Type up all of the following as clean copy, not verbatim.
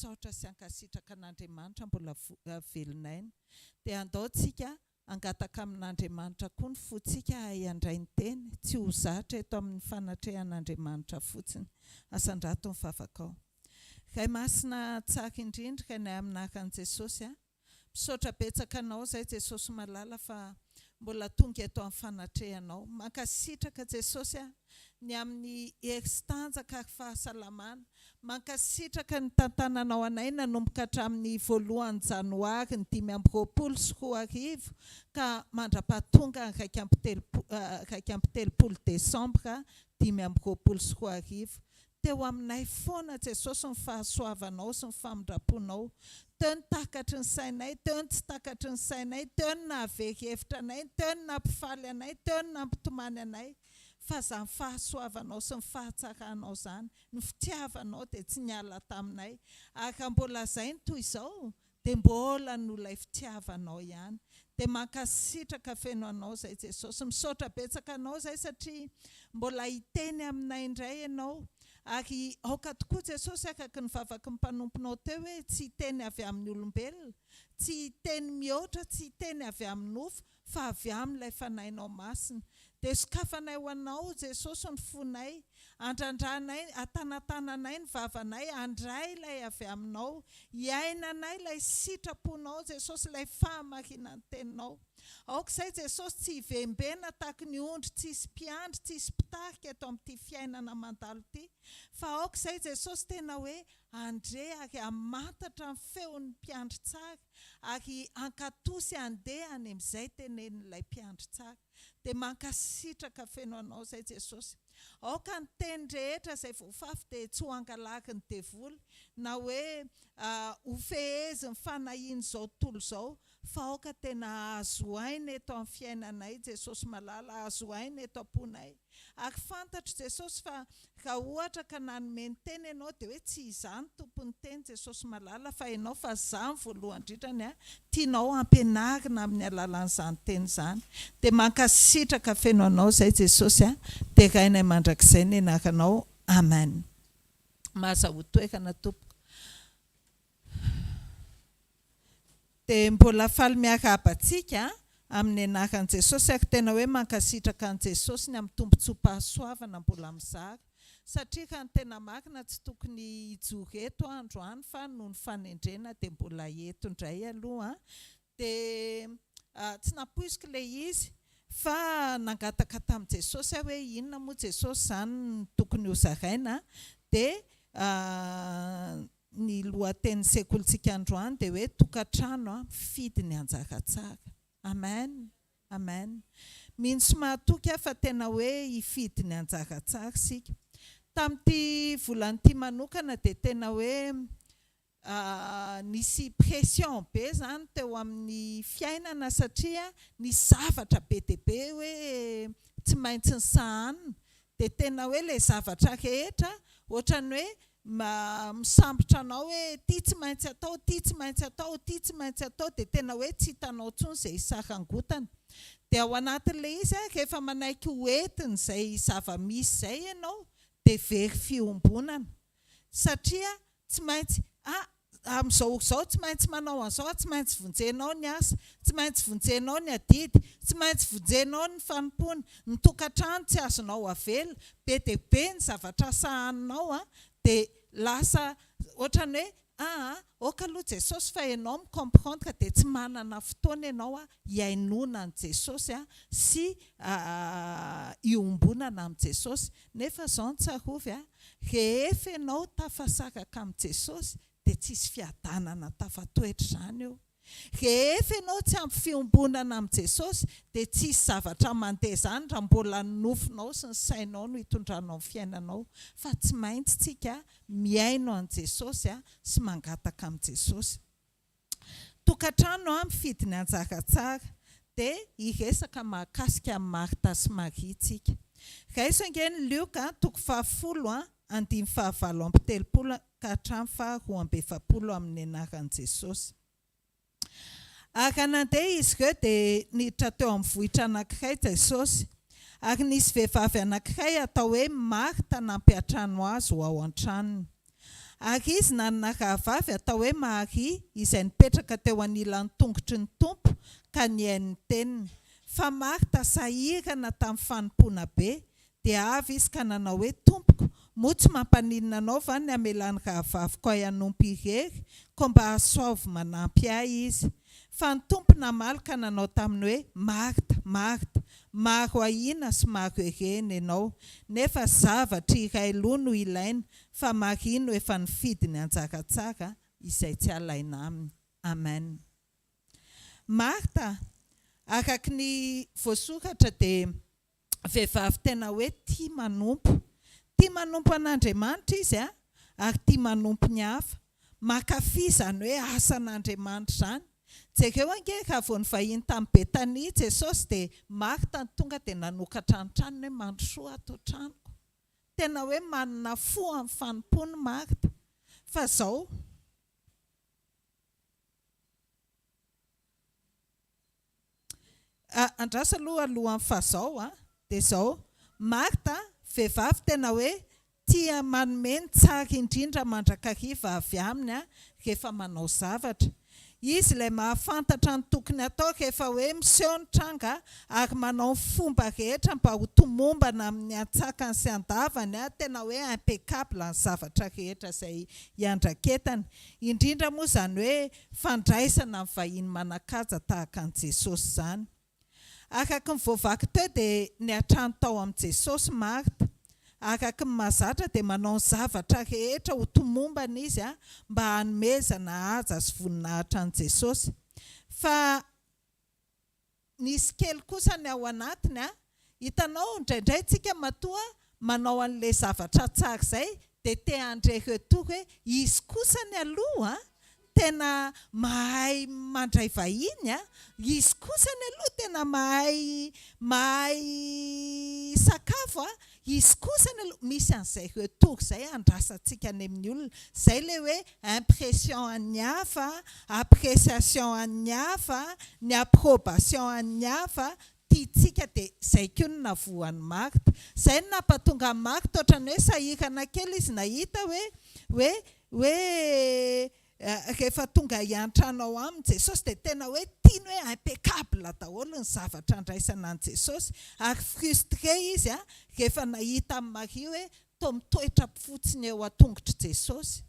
misaotra sy ankasitraka an'Andriamanitra mbola velonaina dia andaontsika angataka amin'Andriamanitra koa ny fotsika hiandray ny teny tsy ho zatra eto amin'ny fanatrehan'Andriamanitra fotsiny asandrato ny vavakao kay masina tsara indrindra kay nay aminahaka an' Jesosy misaotra betsaka anao zay Jesosy malala fa mbola tonga eto amin'ny fanatrehanao mankasitraka Jesosy ny amin'ny eksitanjaka ary fahasalamana mankasitraka ny tantananao anay nanomboka hatramin'ny voalohany janoary ny 2024 ka mandrapahatonga ny 13 desambra 2024 teo aminay foana Jesosy ny fahasoavanao sy ny famindraponao teo ny takatry ny sainay teo ny tsy takatry ny sainay teo ny nahavery hevitra anay teo ny nampifaly anay teo ny nampitomany anay fa zany fahasoavanao sy ny fahatsaranao zany ny fitiavanao dia tsy niala taminay ary mbola zay ny toy izao dia mbola nolay fitiavanao ihany dia mankasitraka feno anao zay Jesosy misaotra betsaka anao zay satria mbola hiteny aminay indray ianao ary aoka tokoa Jesosy akaky ny vavaky ny mpanomponao teo hoe tsy hiteny avy amin'ny olombelona tsy hiteny mihoatra tsy hiteny avy amin'ny nofo fa avy amin'ilay fanahinao masina dia sokafanay ho anao Jesosy ny fonay andrandranay atanatananay ny vavanay andray ilay avy aminao hiainanay ilay sitraponao Jesosy ilay fahamarinany teninao aok'izay Jesosy tsy hivembena tahaka ny ondry tsisy mpiandry tsisy mpitarika eto amin'ity fiainana mandalo ity fa aok'izay Jesosy tena hoe andre ary amantatra ny feon'ny mpiandry tsara ary ankatosy andeha any amin'izay tenenin'ilay mpiandry tsara dia mankasitraka feno anao zay Jesosy aoka ny teny rehetra izay voafafy dia tsy ho angalary ny devoly na hoe ho fehezy ny fanahiany izao tontolo izao fa aoka tena azo aina eto amin'ny fiainanay Jesosy malala azo aina eto am-ponay ary fantatro Jesosy fa raha ohatra ka nanome ny teny ianao dia hoe tsy izany tompony teny Jesosy malala fa ianao fa zany voalohany indrindrany tianao ampianarina amin'ny alalan'izany teny zany dia mankasitraka feno anao zay Jesosy dia rainay mandrakizay ny anaranao amen mahazaho toerana tompoko dia mbola faly miarahaba-tsika amin'ny anaran'i Jesosy ary tena hoe mankasitraka an' Jesosy ny amin'ny tombontsoa-pahasoavana mbola mizara satria raha ny tena marina tsy tokony hijoro eto androany fa noho ny fanendrena dia mbola eto indray aloha dia tsy napoiziko ilay izy fa nangataka tamin'i Jesosy hoe inona moa Jesosy zany tokony ho zaraina dia ny lohateny sekolintsika androany dia hoe tokantrano fidy ny anjara tsara amen amen mihitsy mahatoky fa tena hoe hifidy ny anjara tsara sika tamin'ity volan'ity manokana dia tena hoe nisy pression be zany teo amin'ny fiainana satria ny zavatra be dia be hoe tsy maintsy ny sahanina dia tena hoe ilay zavatra rehetra ohatrany hoe misambotra anao hoe ty tsy maintsy atao ty tsy maintsy atao ty tsy maintsy atao dia tena hoe tsy hitanao tsony izay sarangotana dia ao anatin'ilay izy rehefa manaiky hoentiny izay zava-misy izay ianao dia very fiombonana satria tsy maintsy amin'izao izao tsy maintsy manao an'izao tsy maintsy vonjenao ny asa tsy maintsy vonjenao ny adidy tsy maintsy vonjenao ny fanompona ny tokantrano tsy azonao avela be dia be ny zavatra sahaninao dia lasa ohatrany hoe oka aloha Jesosy fa ianao micomprendre dia tsy manana fotoana ianao hiainona an' Jesosy sy hiombonana amin'i Jesosy nefa izao ny tsarovy rehefa ianao tafasaraka amin'i Jesosy dia tsisy fiadanana tafatoetra izany eo rehefa ianao tsy ampy fiombonana amin'i Jesosy dia tsisy zavatra mandeha izany raha mbola ny nofinao sy ny sainao no hitondranao ny fiainanao fa tsy maintsy tsika miaino an' Jesosy sy mangataka amin'i Jesosy tokantrano mifidy ny anjara tsara dia hiresaka mahakasika amin'ny Marta sy Maria tsika raiso angeny Luka 10:17 ka hatramin'ny 12 amin'ny anaran'i Jesosy ary nandeha izy ireo dia niditra teo amin'ny vohitra anankiray Jesosy ary nisy vehivavy anankiray atao hoe Marta nampiatrano azy ho ao an-tranony Ary izy nanana rahavavy atao hoe Maria izay nipetraka teo anilan'ny tongotry ny Tompo ka nihainy teniny. Fa Marta sahirana tamin'ny fanompoana be dia avy izy ka nanao hoe Tompoko, moa tsy mampaninona anao va ny hamelany rahavaviko ahy hanompo irery, ko mba hahasoavy manampy ahy izy. Fa ny Tompo namaly ka nanao taminy hoe Marta, Marta, maro ahina sy maro ereny ianao, nefa zavatra iray aloha no ilaina, fa Maria no efa nifidy ny anjara tsara izay tsy alaina aminy. Amen. Marta, araka ny voasoratra dia vehivavy tena hoe tia manompo an'Andriamanitra izy ary tia manompo ny hafa, mankafy izany hoe asan'Andriamanitra izany. Jereo ange raha vao nivahiny tamin'ny Betania Jesosy dia Marta tonga dia nanokatra ny tranony hoe mandrosoa ato tranoko. Tena hoe manana fo amin'ny fanompony Marta. Fa zao andrasa alohan'ny fa zao dia zao Marta vehivavy tena hoe tia manome ny tsara indrindra mandrakariva avy aminy rehefa manao zavatra. Izy ilay mahafantatra ny tokony atao rehefa hoe miseho ny tranga ary manao ny fomba rehetra mba ho tomombana amin'ny atsakany sy andavany, tena hoe impeccable ny zavatra rehetra izay iandraketany. Indrindra moa izany hoe fandraisana ny vahiny manan-kaja tahaka an'i Jesosy izany. Araka ny voavaky teo dia niatrano tao amin'i Jesosy Marta. Araka ny mahazatra dia manao ny zavatra rehetra ho tomombana izy mba hanomezana haja sy voninahitra an'i Jesosy. Fa nisy kely kosa ny ao anatiny, hitanao indraindray tsika matoa manao an'ilay zavatra tsara izay dia te handray retour hoe izy kosa ny aloha tena mahay mandray vahiny, izy kosa ny aloha tena mahay sakafo, izy kosa ny aloha misy an'izay retour izay andrasantsika any amin'ny olona. Izay ilay hoe impression an'ny hafa, appréciation an'ny hafa, ny approbation an'ny hafa, tiantsika dia izay koa no navoan'ny Marta. Izay no nampahatonga an'i Marta ohatrany hoe sahirana kely izy nahita hoe rehefa tonga hiantranao aminy Jesosy dia tena hoe tiany hoe impeccable daholo ny zavatra andraisana an'i Jesosy, ary frustré izy rehefa nahita amin'ny Maria hoe toa mitoetra fotsiny eo an-tongotry Jesosy.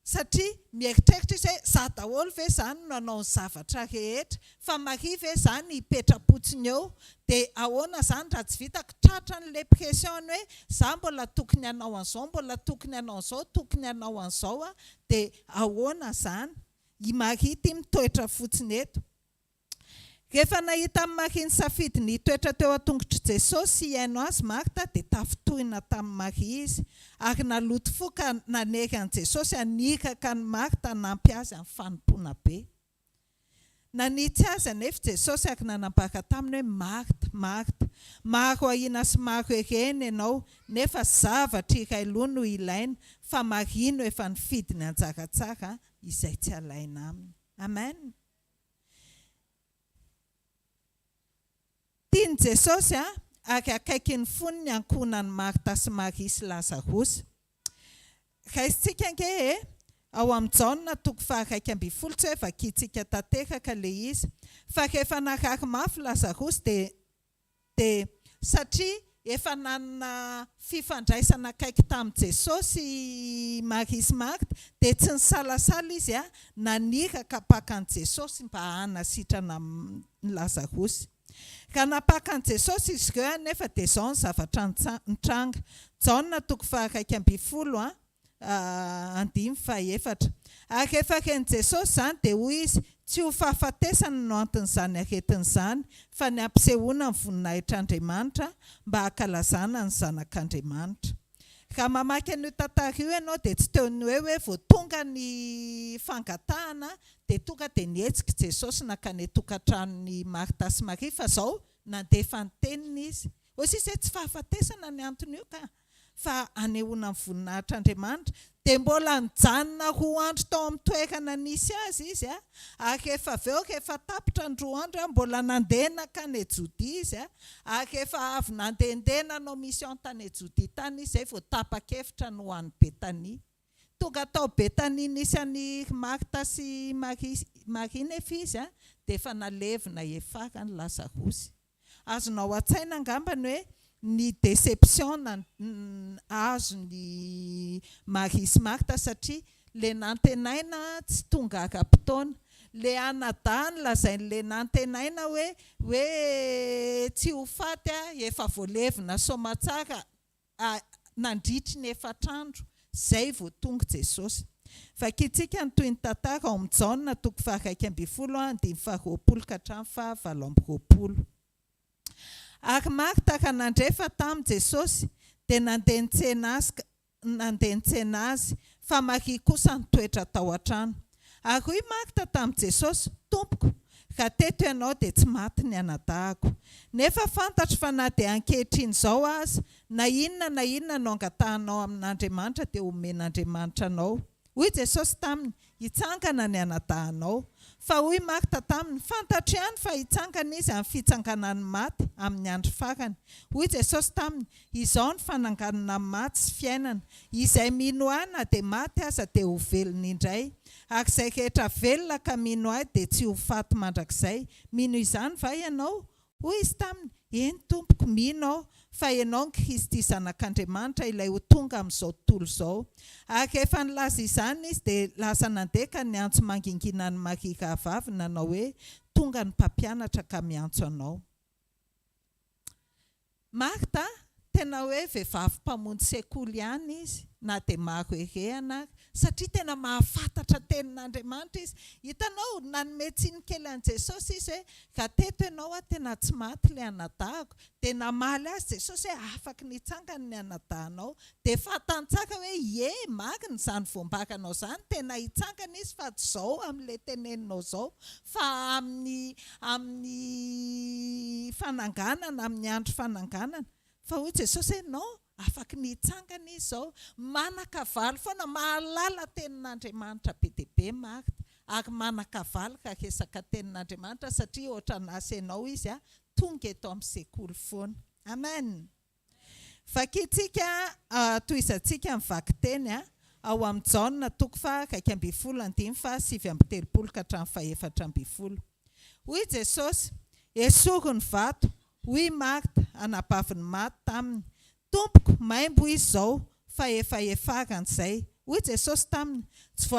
Satria mieritreritra izy hoe za daholo ve izany no nanao ny zavatra rehetra, fa Maria ve izany hipetra-potsiny eo, dia ahoana izany raha tsy vitako tratra n'ilay pression hoe za mbola tokony hanao an'izao, mbola tokony hanao an'izao, tokony hanao an'izao, dia ahoana izany? I Maria tia mitoetra fotsiny eto. Rehefa nahita amin'ny Maria ny safidy ny toetra teo an-tongotry Jesosy sy hiaino azy Marta dia tafotohina tamin'ny Maria izy, ary naloto fo ka nanery an'i Jesosy haniraka ny Marta hanampy azy amin'ny fanompoana be. Nanitsy azy anefa Jesosy ary nanambara taminy hoe Marta, Marta, maro ahina sy maro ereny ianao, nefa zavatra iray aloha no ilaina, fa Maria no efa nifidy ny anjara tsara izay tsy alaina aminy. Amen. Tiany Jesosy ary akaiky ny fony ny ankonan'ny Marta sy Maria sy Lazarosy. Raisitsika ange ao amin'ny Jaona 1:20 tsy hoe vakiantsika tanteraka ilay izy. Fa rehefa narary mafy Lazarosy dia satria efa nanana fifandraisana akaiky tamin'i Jesosy Maria sy Marta dia tsy nisalasala izy naniraka pakan'i Jesosy mba hanasitrana ny Lazarosy. Ka napakan'i Jesosy izy ireo nefa dia izao ny zavatra nitranga. Jaona 1:20 2:4. Ary rehefa reny Jesosy izany dia hoy izy tsy ho fahafatesana no anton'izany aretin'izany, fa ny ampisehoana ny voninahitr'Andriamanitra mba hankalazana ny zanak'Andriamanitra. Raha mamaky an'io tantara io ianao dia tsy teo ny hoe vao tonga ny fangatahana dia tonga dia nihetsika Jesosy nakany tokantranon'ny Marta sy Maria, fa izao nandefa ny teniny izy. Hoy izy tsy fahafatesana ny anton'io ka, fa anehoana ny voninahitr'Andriamanitra dia mbola nijanona roa andro tao amin'ny toerana nisy azy izy ary efa avy eo rehefa tapitra ny roa andro mbola nandeha nakany Jodia izy ary efa avy nandehandeha nanao mission tany Jodia tany izy izay vao tapa-kevitra no ho an'ny Betania. Tonga tao Betania nisy an'i Marta sy Maria nefa izy dia efa nalevina efarany Lazarosy. Azonao an-tsaina angambany hoe ny déception azony Maria sy Marta satria le nantenaina tsy tonga ara-potoana. Le anadahany lazain'le nantenaina hoe tsy ho faty efa voalevina somatsara nandritry ny efatr'andro. Zay vao tonga Jesosy. Fakitsika ny toy ny tantara ao amin'ny Jaona 1:20-20 Ary Marta ka nandrefa tamin'i Jesosy dia nandeha nitsena azy fa Maria kosa nitoetra tao an-trano. Ary hoy Marta tamin'i Jesosy, Tompoko, raha teto ianao dia tsy maty ny anadahako. Nefa fantatro fa na dia ankehitriny izao aza na inona no angatahanao amin'Andriamanitra dia omen'Andriamanitra anao. Hoy Jesosy taminy, hitsangana ny anadahanao. Fa hoy Marta taminy, fantatro ihany fa hitsangana izy amin'ny fitsanganan'ny maty amin'ny andro farany. Hoy Jesosy taminy, izao ny fananganana maty sy fiainana. Izay mino ahy na dia maty aza dia ho velona indray. Ary izay rehetra velona ka mino ahy dia tsy ho faty mandrakizay. Mino izany va ianao? Hoy izy taminy, eny Tompoko, mino aho fa ianao ny Kristy zanak'Andriamanitra ilay ho tonga amin'izao tontolo izao. Ary rehefa nilaza izany izy dia lasa nandeha ka niantso mangingina ny Maria rahavavy nanao hoe tonga ny mpampianatra ka miantso anao. Marta tena hoe vehivavy mpamonjy sekoly ihany izy na dia maro herehana satria tena mahafantatra tenin'Andriamanitra izy. Hitanao nanome tsinikely an' Jesosy izy hoe raha teto ianao tena tsy maty ilay anadahako dia namaly azy Jesosy hoe afaka nitsangana ny anadahanao dia fantany tsara hoe marina izany voambaranao izany tena hitsangana izy fa tsy izao amin'ilay teneninao izao fa amin'ny fananganana amin'ny andro fananganana. Fa hoy Jesosy hoe non, afaka nitsangana izy izao, manakavaly foana, mahalala tenin'Andriamanitra be dia be Marta ary manakavaly ka resaka tenin'Andriamanitra satria ohatra n'asa ianao izy tonga eto amin'ny sekoly foana. Amen. Fakitsika toizantsika mivaky teny ao amin'ny Jaona 2:2-7-30. Hoy Jesosy, esoro ny vato. Hoy Marta, anabaviny maty taminy, Tompoko, maimbo izy izao fa efa efarany izay. Hoy Jesosy taminy, tsy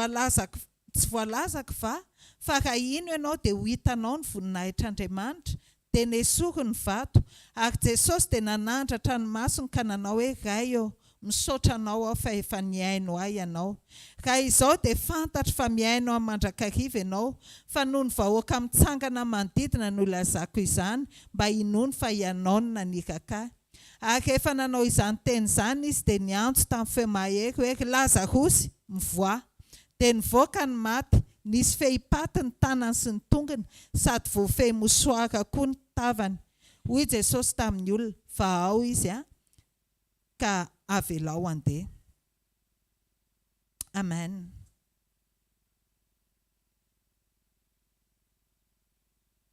voalazako va? Fa raha ino ianao dia ho hitanao ny voninahitr'Andriamanitra. Dia nesoro ny vato. Ary Jesosy dia nanandratra ny masony ka nanao hoe Ray misaotra anao aho fa efa niaino ahy ianao. Raha izao dia fantatro fa miaino amin'ny mandrakariva ianao, fa noho ny vahoaka mitsangana manodidina no ilazako izany mba hinony fa ianao no naniraka. Ary rehefa nanao izany teny izany izy dia niantso tamin'ny feo mahery hoe Lazarosy, mivoa. Dia nivoaka ny maty, nisy fehipaty ny tanany sy ny tongony sady voafehy mosoara koa ny tavany. Hoy Jesosy tamin'ny olona, fa ao izy ka avelao andeha. Amen.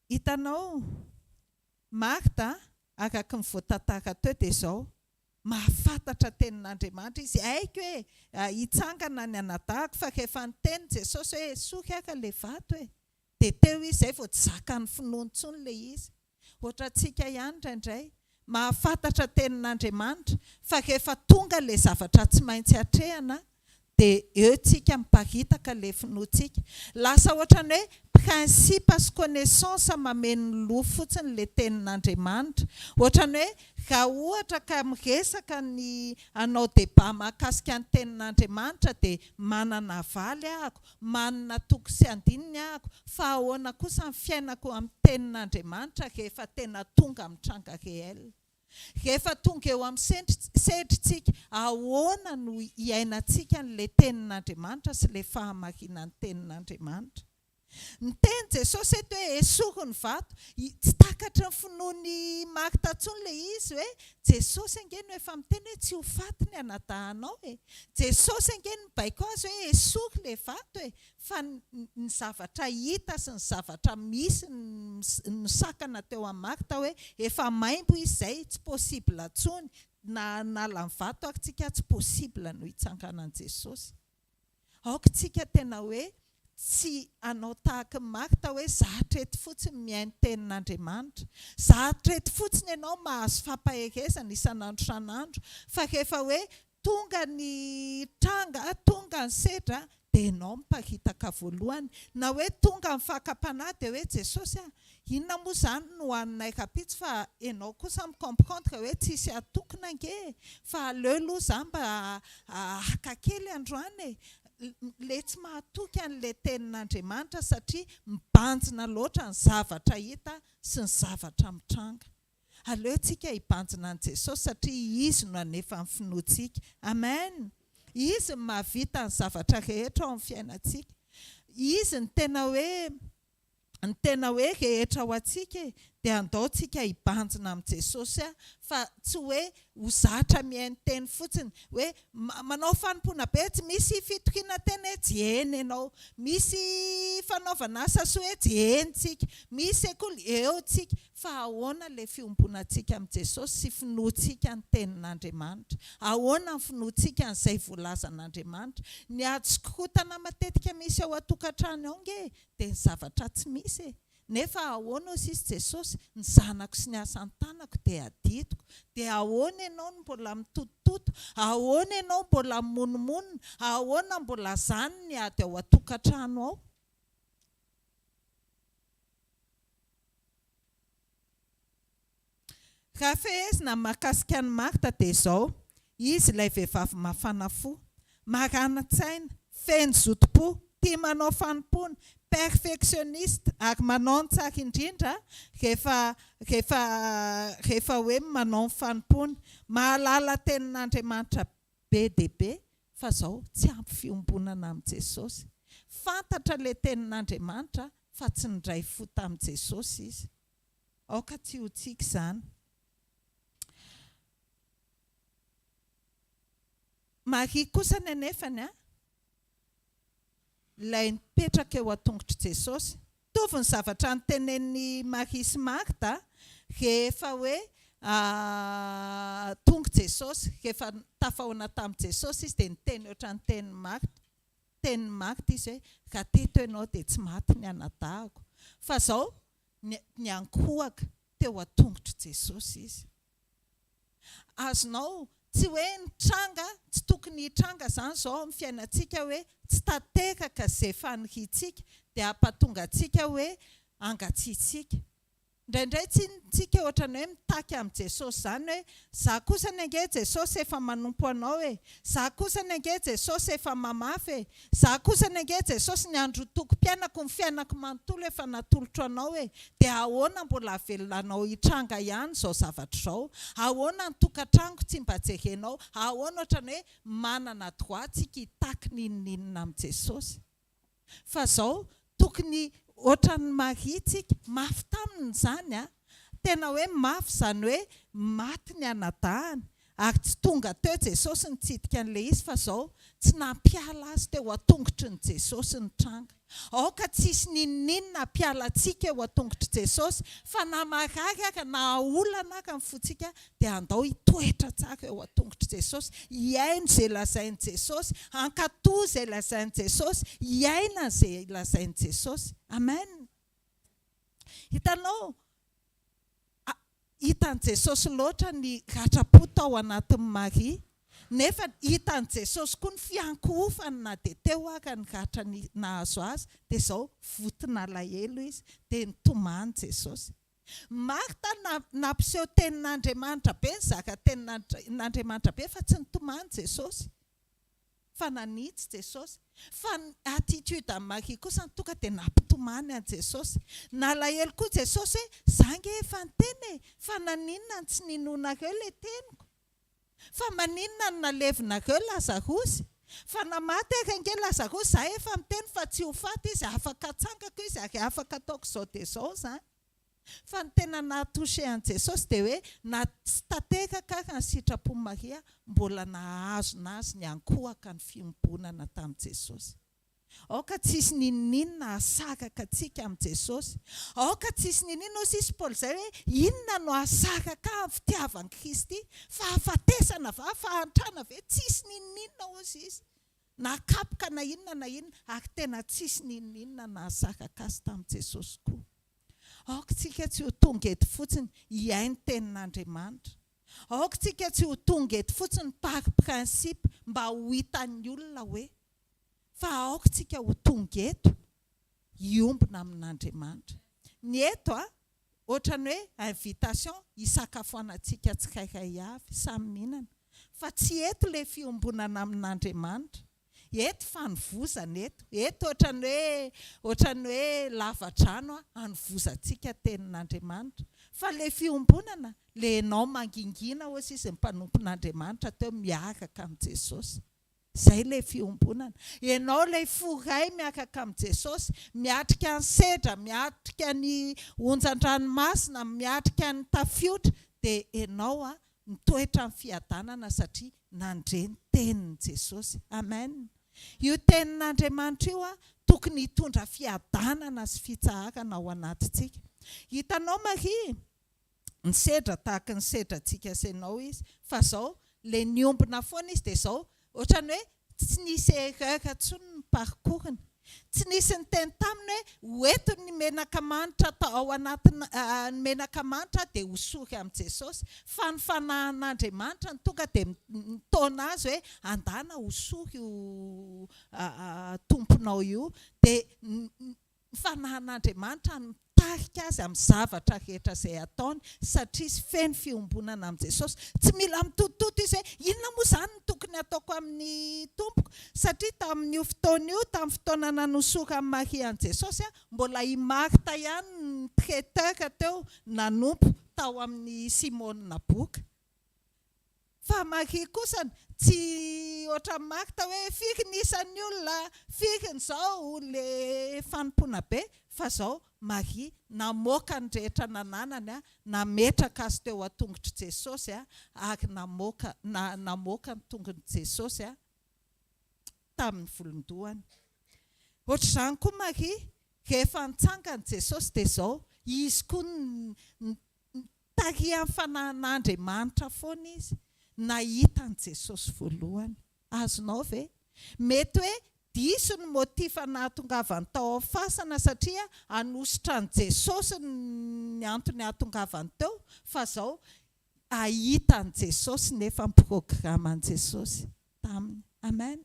Hitanao, Marta, araka ny voatantara teo dia izao, mahafantatra tenin'Andriamanitra izy. Haiko hoe hitsangana ny anadahako fa rehefa niteny Jesosy hoe soky aka ilay vato dia teo izy izay vao tsy zakany finoana intsony ilay izy. Ohatra antsika ihany indraindray, mahafantatra tenin'Andriamanitra fa rehefa tonga ilay zavatra tsy maintsy hatrehana dia eo tsika miparitaka ilay finoantsika. Lasa ohatran'ny hoe principe sy connaissance mameno loha fotsiny ilay tenin'Andriamanitra. Ohatran'ny hoe raha ohatra ka miresaka ny anao débat mahakasika ny tenin'Andriamanitra dia manana valy ahako, manana toko sy andininy ahako, fa ahoana kosa ny fiainako amin'ny tenin'Andriamanitra rehefa tena tonga mitranga réel. Rehefa tonga eo amin'ny sedritsika, ahoana no iainantsika n'ilay tenin'Andriamanitra sy ilay fahamarinan'ny tenin'Andriamanitra. Niteny Jesosy eto hoe esoko ny vato, tsy takatry ny finoany Marta intsony le izy hoe Jesosy angeny hoe efa miteny hoe tsy ho faty ny anadahanao e. Jesosy angeny mibaiko azy hoe esoko le vato e, fa ny zavatra hita sy ny zavatra misy ny sakana teo amin'ny Marta hoe efa maimbo izy izay tsy possible intsony, na nala ny vato atsika tsy possible no hitsanganan Jesosy. Aoka tsika tena hoe tsy anao tahaka Marta hoe zahatra eto fotsiny mihaino tenin'Andriamanitra, zahatra eto fotsiny ianao mahazo fampaherezana isan'andro isan'andro, fa rehefa hoe tonga ny tranga, tonga ny sedra, dia ianao miparitaka voalohany, na hoe tonga ny fakapanahy dia hoe Jesosy inona moa izany no hohaninay kapitsy, fa ianao kosa micomprendre hoe tsisy atokona ange, fa aleo aloha izany mba haka kely androany e. Le tsy mahatoky an'ilay tenin'Andriamanitra satria mibanjina loatra ny zavatra hita sy ny zavatra mitranga. Aleo tsika hibanjina an' Jesosy satria izy no anefa ny finoantsika. Amen. Izy no mahavita ny zavatra rehetra ao amin'ny fiainantsika. Izy ny tena hoe rehetra ho antsika dia andao tsika hibanjina amin'ny Jesosy fa tsy hoe ho zatra mihaino teny fotsiny hoe manao fanompoana be, tsy misy fitoriana teny hoe jehena ianao, misy fanaovana asa soa hoe jehentsika, misy sekoly eo tsika, fa ahoana ilay fiombonantsika amin'ny Jesosy sy finoantsika ny tenin'Andriamanitra, ahoana ny finoantsika n'izay voalazan'Andriamanitra. Ny atsokorotana matetika misy ao an-tokantrano ao nge dia ny zavatra tsy misy e. Nefa ahoana ozy izy Jesosy, ny zanako sy ny asan'ny tanako dia adidiko, dia ahoana ianao no mbola mitotototo, ahoana ianao mbola mononmonona, ahoana mbola zany ny ady ao an-tokantrano ao. Raha fehezina mahakasika ny Marta dia izao, izy ilay vehivavy mafana fo, marana-tsaina, feno zotom-po, tia manao fanompoana, perfectionniste ary manao ny tsara indrindra rehefa hoe manao ny fanompoana, mahalala tenin'Andriamanitra be dia be, fa izao tsy ampy fiombonana amin'ny Jesosy. Fantatra ilay tenin'Andriamanitra fa tsy ndray fo tamin'i Jesosy izy. Aoka tsy ho tsika izany. Maria kosa nenefany ilay nipetraka eo an-tongotry Jesosy, tovy ny zavatra notenen'ny Maria sy Marta rehefa hoe tonga Jesosy, rehefa tafahoana tamin'i Jesosy izy dia niteny ohatra ny tenin'ny Marta izy hoe raha teto ianao dia tsy maty ny anadahako, fa izao ny ankohaka teo an-tongotry Jesosy izy. Azonao tsy hoe nitranga, tsy tokony hitranga izany izao amin'ny fiainantsika hoe tsy tanteraka izay faniriantsika dia hampatonga antsika hoe hangatsiatsika. Indraindray tsika ohatrany hoe mitaky amin'ny Jesosy izany hoe za kosa ny ange Jesosy efa manompo anao e, za kosa ny ange Jesosy efa mamafy e, za kosa ny ange Jesosy ny andro toko-piainako ny fiainako manontolo efa natolotro anao e, dia ahoana mbola velona anao hitranga ihany izao zavatra izao, ahoana ny tokantrango tsy mba jerenao, ahoana ohatrany hoe manana droit tsika hitaky n'inona amin'ny Jesosy. Fa izao tokony ohatran'ny Maria tsika, mafy taminy izany tena hoe mafy izany hoe maty ny anadahany, ary tsy tonga teo Jesosy nitsidika an'ilay izy, fa izao tsy nampiala azy teo an-tongotry ny Jesosy ny tranga. Aoka tsisy ninninona hampiala antsika eo an-tongotry Jesosy, fa na marary ary na olana ary ny fontsika dia andao hitoetra tsara eo an-tongotry Jesosy, hiaino izay lazain'i Jesosy, hankatoy izay lazain'i Jesosy, hiaina izay lazain'i Jesosy. Amen. Hitanao, hitan'i Jesosy loatra ny ratra-po tao anatin'ny Maria, nefa hitan'i Jesosy koa ny fiankohofany na dia teo ary ny ratra nahazo azy, dia izao votona alahelo izy dia nitomany Jesosy. Marta nampiseho tenin'Andriamanitra be, nizaka tenin'Andriamanitra be, fa tsy nitomany Jesosy, fa nanitsy Jesosy. Fa attitude Maria kosa tonga dia nampitomany an Jesosy. Nalahelo koa Jesosy hoe zange efa niteny, fa naninona ny tsy ninonareo ilay teniko, fa maninona ny nalevonareo Lazarosy, Fa namaty akangely Lazaro za efa miteny fa tsy ho faty izy afaka atsangako izy ary afaka ataoko zao dia zao zany. Fa ny tena nahatouché an Jesosy dia hoe na tsy tateraka ary ny sitrapon Maria mbola nahazona azy ny ankohaka ny fiombonana tamin'i Jesosy. Aoka tsisy ninninona hasaraka antsika amin'i Jesosy. Aoka tsisy ninninona hoy sisy Paoly izay hoe inona no hasaraka amin'ny fitiavan'i Kristy, fa hafatesana va, fa hantrana ve, tsisy ninninona hozy izy. Na kapoka na inona ary tena tsisy ninninona nahasaraka azy tamin'i Jesosy koa. Aoka tsika tsy ho tonga eto fotsiny hiay ny tenin'Andriamanitra. Aoka tsika tsy ho tonga eto fotsiny par principe mba ho hitan'ny olona hoe, fa aoka tsika ho tonga eto hiombona amin'Andriamanitra. Ny eto ohatrany hoe invitation hisakafoanantsika tsirairay avy samy mihinana. Fa tsy eto ilay fiombonana amin'Andriamanitra. Eto fanovozana eto ohatrany hoe lavadrano hanovozantsika tenin'Andriamanitra. Fa ilay fiombonana ilay ianao mangingina hoy izy ny mpanompon'Andriamanitra teo miaraka amin'ny Jesosy. Izay ilay fiombonana. Ianao ilay foray miaraka amin'ny Jesosy, miatrika ny sedra, miatrika ny onjan-dranomasina, miatrika ny tafiotra, dia ianao mitoetra amin'ny fiadanana satria nandre ny tenin'i Jesosy. Amen. Io tenin'Andriamanitra io tokony hitondra fiadanana sy fitsarana ao anatintsika. Hitanao Maria, ny sedra tahaka ny sedrantsika senao izy, fa zao ilay niombona foana izy dia zao ohatrany hoe tsy nisy erreur intsony ny parcours-ny. Tsy nisy ny teny taminy hoe hoeto ny menaka manitra ao anatin'ny menaka manitra dia hosory amin'i Jesosy. Fa ny fanahin'Andriamanitra ny tonga dia nitaona azy hoe andana hosory io tomponao io. Dia ny fanahin'Andriamanitra mitarika azy amin'ny zavatra rehetra izay ataony satria sy feno fiombonana amin'i Jesosy. Tsy mila mitotototo izy hoe inona moa izany no tokony ataoko amin'ny tompoko. Satria tamin'io fotoana io, tamin'ny fotoana nanosora amin'ny Maria an'i Jesosy, mbola i Marta ihany ny traiteur teo nanompo tao amin'ny Simona boka. Fa Maria kosa tsy ohatra Marta hoe firy nisan'ny olona, firy n'izao ilay fanompona be, fa izao Maria namoaka ny rehetra nananany, nametraka azy teo an-tongotry Jesosy ary namoaka ny tongony Jesosy tamin'ny volondohany. Ohatr'izany koa Maria, rehefa nitsangany Jesosy dia izao, izy koa tarihan'ny fanahin'Andriamanitra foana izy. Nahita ny Jesosy voalohany. Azonao ve? Mety hoe diso ny motifa nahatongavany tao fasana satria hanositra ny Jesosy ny antony hahatongavany teo, fa izao ahita ny Jesosy nefa miprograma ny Jesosy taminy. Amen.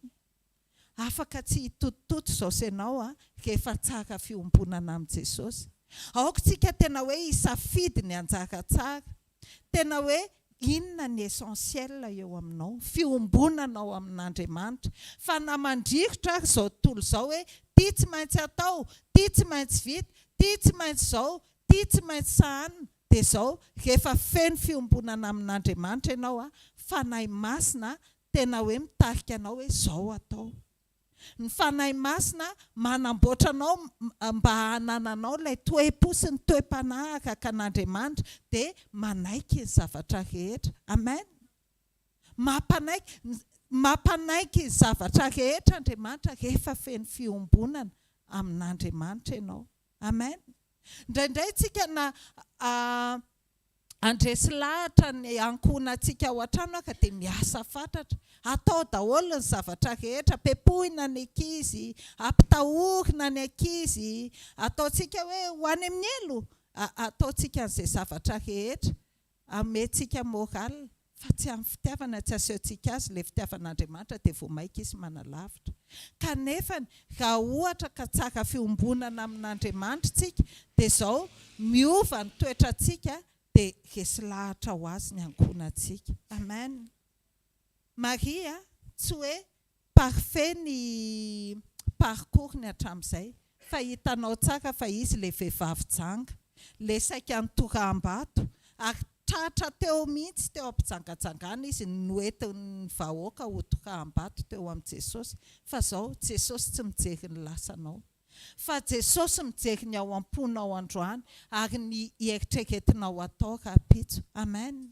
Afaka tsy hitotototo izao senao rehefa tsara fiombonana amin'ny Jesosy. Aoka tsika tena hoe hisafidy ny anjara tsara. Tena hoe inona ny essentiel eo aminao, fiombonana ao amin'Andriamanitra. Fa na mandrivotra ary izao tontolo izao hoe tia tsy maintsy atao, tia tsy maintsy vita, tia tsy maintsy izao, tia tsy maintsy sahanina, dia izao rehefa feno fiombonana amin'Andriamanitra ianao, fanahy masina tena hoe mitarika anao hoe izao atao. Ny fanahy masina manamboatra anao mba hanananao ilay toe-po sy ny toe-panahy araka an'Andriamanitra dia manaiky ny zavatra rehetra. Amen. Mampanaiky ny zavatra rehetra Andriamanitra rehefa feno fiombonana amin'Andriamanitra ianao. Amen. Indraindray tsika na andresy lahatra ny ankonantsika ao an-trano ka dia miasa fatratra. Atao daholo ny zavatra rehetra, pepohina ny ankizy, ampitahorina ny ankizy, ataontsika hoe ho any amin'ny elo, ataontsika an'izay zavatra rehetra, ameantsika moral, fa tsy amin'ny fitiavana, tsy asehontsika azy ilay fitiavan'Andriamanitra dia vao maika izy manalavitra. Kanefa raha ohatra ka tsara fiombonana amin'Andriamanitra tsika, dia izao miova ny toetrantsika dia resy lahatra ho azy ny ankonantsika. Amen. Maria tsy hoe parfait ny parcours-ny hatramin'izay, fa hitanao tsara fa izy ilay vehivavy janga, ilay saika nitoraham-bato, ary tratra teo mihitsy teo ampitsangatsangana izy noentin'ny vahoaka ho tokaam-bato teo amin'i Jesosy fa zao Jesosy tsy mijery ny lasanao fa Jesosy mijery ny ao am-ponao androany ary ny eritreretinao atao rapitso. Amen.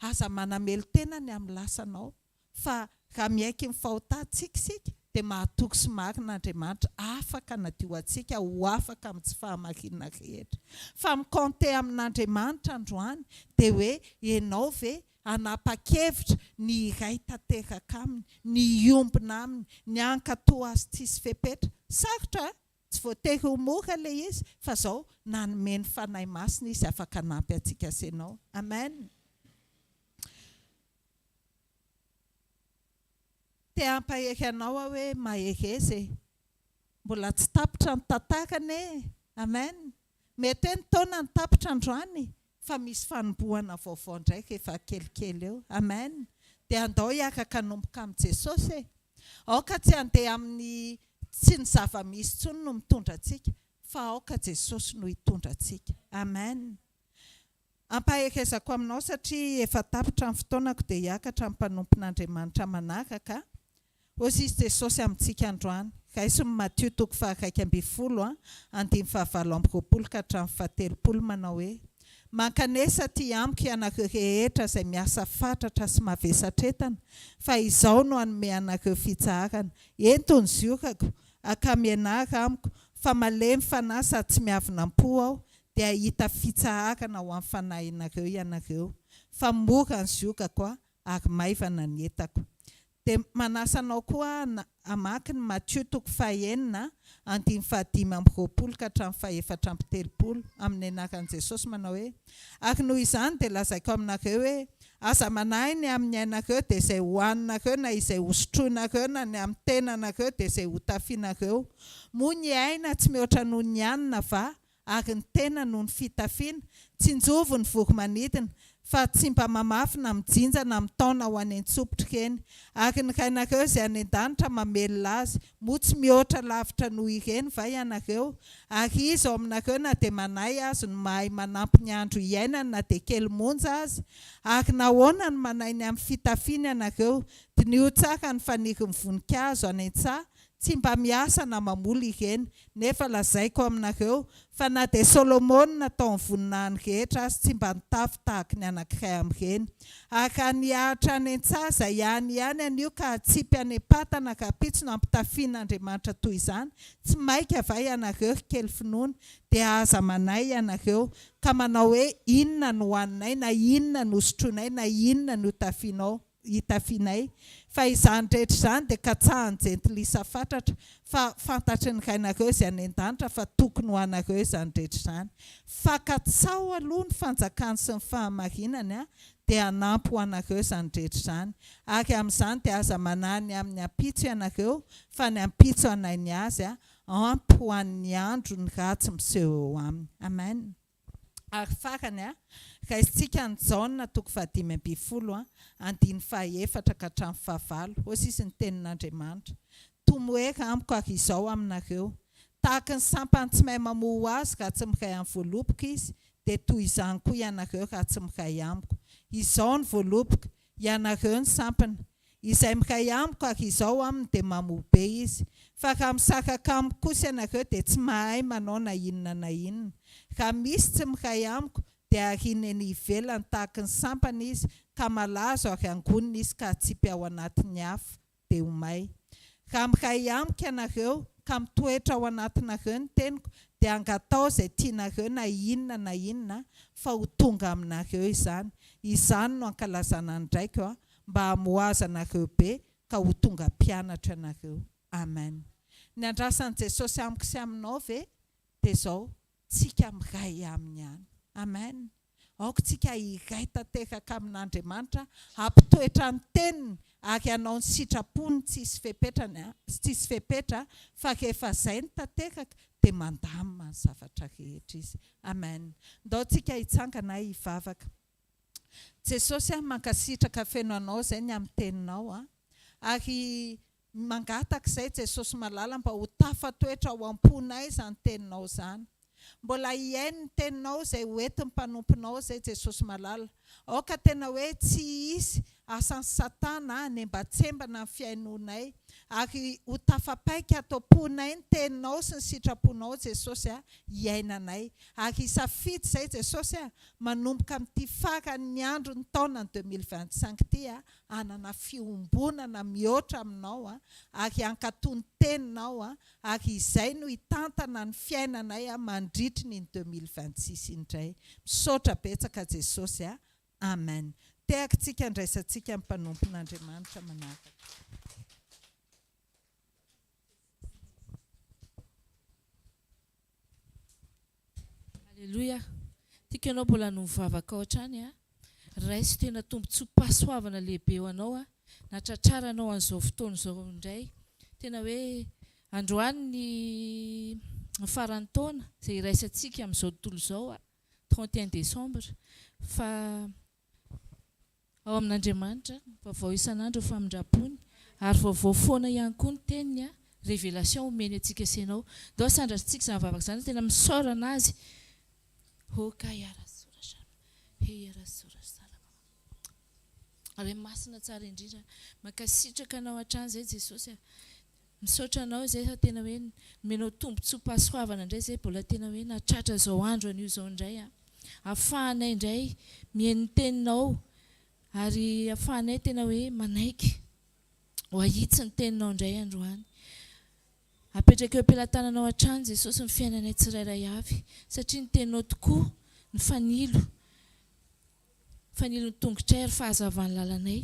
Aza manamelo tenany amin'ny lasanao fa raha miaiky ny fahotantsika sika dia mahatoky sy marin'Andriamanitra afaka nadio antsika ho afaka amin'ny tsy fahamarinana rehetra. Fa mikonte amin'Andriamanitra androany dia hoe ianao ve anapa-kevitra ny iray tanteraka aminy, ny iombona aminy, ny ankatoa azy tsisy fepetra. Sarotra tsy voatery ho mora ilay izy fa zao nanome ny fanahy masina izy afaka hanampy antsika sy ianao. Amen. Te hampahery anao hoe mahery mbola tsy tapitra ny tantarany. Amen. Mety hoe ny taona ny tapitra androany fa misy fanombohana vaovao ndraiky efa kelikely eo. Amen. Dia andao hiaraka hanomboka amin'i Jesosy. Aoka tsy handeha amin'ny tsy ny zava-misy intsony no mitondra antsika fa aoka Jesosy no hitondra antsika. Amen. Ampahekezako aminao satria efa tapitra ny fotoanako dia hiakatra amin'ny mpanompon'Andriamanitra manaraka. Hozizy Jesosy amintsika androany. Raisiny Matthieu 21:20 andimy fahavalo amby roapolo ka hatramin'ny fahatelopolo manao hoe mankanesa ty amiko ianareo rehetra izay miasa fatratra sy mavesatretana fa izao no hanome anareo fitsarana. Entony ziokako aka mianara amiko fa malemy fanahy sady tsy miavonam-po aho dia hita fitsarana ho amin'ny fanahinareo ianareo. Fa mora ny ziokako ary maivana ny entako. Dia manasanao koa amaky ny Matthieu 5:5-7 ka hatramin'ny 7:telopolo amin'ny anaran'i Jesosy manao hoe ary noho izany dia lazaiko aminareo hoe aza manahy ny amin'ny ainareo dia izay hohaninareo na izay hosotroinareo na ny amin'ny tenanareo dia izay hotafianareo. Moa ny aina tsy mihoatra noho ny hanina va ary ny tena noho ny fitafiana. Tsinjovo ny voromanidina fa tsy mba mamafy na mijinja na mitaona ho any an-tsopitra eny. Ary ny rainareo izay any an-danitra mamelona azy. Moa tsy mihoatra lavitra noho ireny va ianareo? Ary izy ao aminareo na dia manay azy no mahay manampy ny andro iainana na dia kely monja azy. Ary nahoana ny manay ny amin'ny fitafiana ianareo? Dinio tsara ny faniry ny voninkazo any an-tsaha. Tsy mba miasa na mamoly ireny. Nefa lazaiko aminareo fa na dia Solomona natao ny voninahiny rehetra azy tsy mba nitafy tahaka ny anankiray amin'ireny. Ary niahatra any an-tsaha izay ihany anio ka hatsipy any am-patana rapitso no ampitafian'Andriamanitra toy izany. Tsy maika va ianareo kely finoana dia aza manay ianareo ka manao hoe inona no hohaninay na inona no sotroinay na inona no hitafianay. Fa izany rehetra izany dia katsahan'ny jentilisa fatratra fa fantatry ny rainareo izay any an-danitra fa tokony ho anareo izany rehetra izany. Fakatsao aloha ny fanjakany sy ny fahamarinany dia hanampy ho anareo izany rehetra izany. Ary amin'izany dia aza manany amin'ny ampitso ianareo fa ny ampitso hanainy azy ampy ho an'ny andro ny ratsy miseho eo aminy. Amen. Ary farany raisitsika ny Jaona 5:12 andiny 4 ka hatramin'ny 9. Hozizy ny tenin'Andriamanitra. Tomoera amiko ary izao aminareo. Tahaka ny sampany tsy mahay mamoha azy raha tsy miray amin'ny voaloboka izy, dia toy izany koa ianareo raha tsy miray amiko. Izao ny voaloboka, ianareo ny sampana. Izay miray amiko ary izao aminy dia mamoha be izy. Fa raha misaraka amiko kosa ianareo dia tsy mahay manao na inona na inona. Raha misy tsy miray amiko dia ariana ny ivelany tahaka ny sampana izy ka malazo ary angonina izy ka hatsipy ao anatin'ny afo dia ho may. Raha miray amiko ianareo ka mitoetra ao anatinareo ny teniko dia angatao izay tianareo na inona fa ho tonga aminareo izany. Izany no ankalazana ndraiky mba hamoaza anareo be ka ho tonga mpianatra anareo. Amen. Ny andrasan'i Jesosy amiko sy aminao ve dia izao tsika miray aminy ihany. Amen. Aoka tsika iray tanteraka amin'Andriamanitra hampitoetra ny teniny ary hanao ny sitrapony tsisy fepetra fa rehefa izay ny tanteraka dia mandamina ny zavatra rehetra izy. Amen. Ndao tsika hitsangana hivavaka. Jesosy mankasitraka feno anao izay ny amin'ny teninao ary mangataka izay Jesosy malala mba ho tafatoetra ao am-ponay izany teninao izany. mbola iainy ny teninao izay hoentin'ny mpanomponao izay Jesosy malala. Aoka tena hoe tsy isy asan'ny Satana hanembatsembana ny fiainonay ary ho tafapaika ataom-ponay ny teninao sy ny sitraponao Jesosy iainanay. Ary isafidy izay Jesosy manomboka amin'ity faran'ny andro ny taona 2025 ity hanana fiombonana mihoatra aminao ary hankatony teninao ary izay no hitantana ny fiainanay mandritry ny 2026 indray. Misaotra betsaka Jesosy amen. Tehaka tsika ndraisantsika amin'ny mpanompon'Andriamanitra manaraka. Alléluia. Tika anao mbola novavaka ao hatrany raisy tena tombontsoa-pahasoavana lehibe ho anao natratrara anao an'izao fotoana izao indray. Tena hoe androany ny faran'ny taona izay iraisantsika amin'izao tontolo izao 31 décembre fa ao amin'Andriamanitra vaovao isan'andro famindrapony ary vaovao foana ihany koa ny teniny révélation omeny antsika sy ianao. Dao sandratsika izany vavaka izany tena misaorana azy. Ary masina tsara indrindra mankasitraka anao hatrany izay Jesosy. Misaotra anao izay tena hoe menao tombontsoa-pahasoavana indray izay mbola tena hoe natratra izao andro an'io izao indray ahafahanay indray mihaino teninao ary ahafahanay tena hoe manaiky ho ahitsy ny teninao indray androany. Apetraka eo am-pelatananao hatrany Jesosy ny fiainanay tsirairay avy satria ny teninao tokoa ny fanilo ny tongotra ary fahazavan'ny lalanay.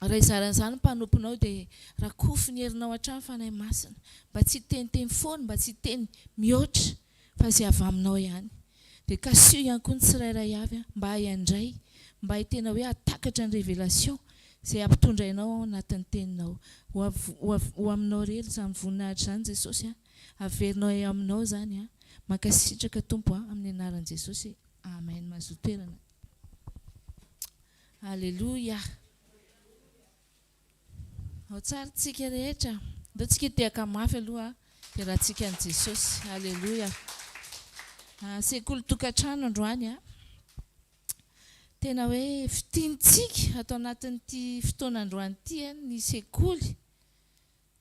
Raha izaran'izany mpanomponao dia rakofy ny herinao hatrany fanahy masina mba tsy teniteny foana mba tsy teny mihoatra fa izay avy aminao ihany. Dia kasio ihany koa ny tsirairay avy mba hahandray mba hitena hoe hatakatra ny révélation izay ampitondrainao ao anatin'ny teninao. Ho aminao rery izany voninahitra izany Jesosy averinao aminao izany mankasitraka Tompo amin'ny anaran'i Jesosy. Amen. Mazoto toerana. Alléluia. Ao tsara tsika rehetra. Ndao tsika tehaka mafy aloha dia raha tsika an'i Jesosy. Alléluia. Sekoly tokantrano androany tena hoe fitiantsika atao anatin'ity fotoanandroany ity ny sekoly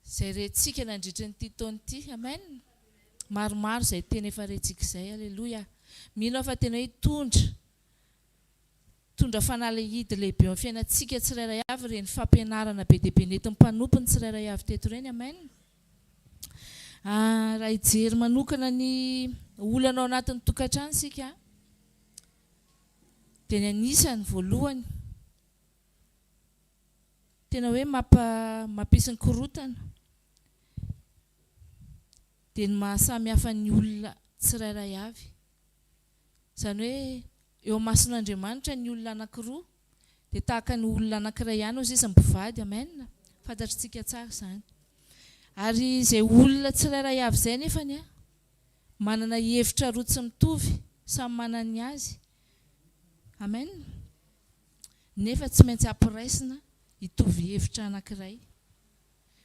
izay rentsika nandritra nyity taona ity. Amen. Maromaro izay tena efa rentsika izay. Alléluia. Mino fa tena hoe tondra fanalahidy lehibe amin'ny fiainantsika tsirairay avy reny fampianarana be dia be nentin'ny mpanompony tsirairay avy teto ireny. Amen. Raha hijery manokana ny olana ao anatin'ny tokantrano sika dia ny anisany voalohany tena hoe mampisy ny korotana dia ny mahasamy hafa ny olona tsirairay avy. Izany hoe eo mason'Andriamanitra ny olona anankiroa dia tahaka ny olona anankiray ihany ozy izy mpivady. Amen. Fantatritsika tsara izany. Ary izay olona tsirairay avy izay nefany manana hevitra roa tsy mitovy samy manana ny azy. Amen. Nefa tsy maintsy ampiraisina hitovy hevitra anankiray.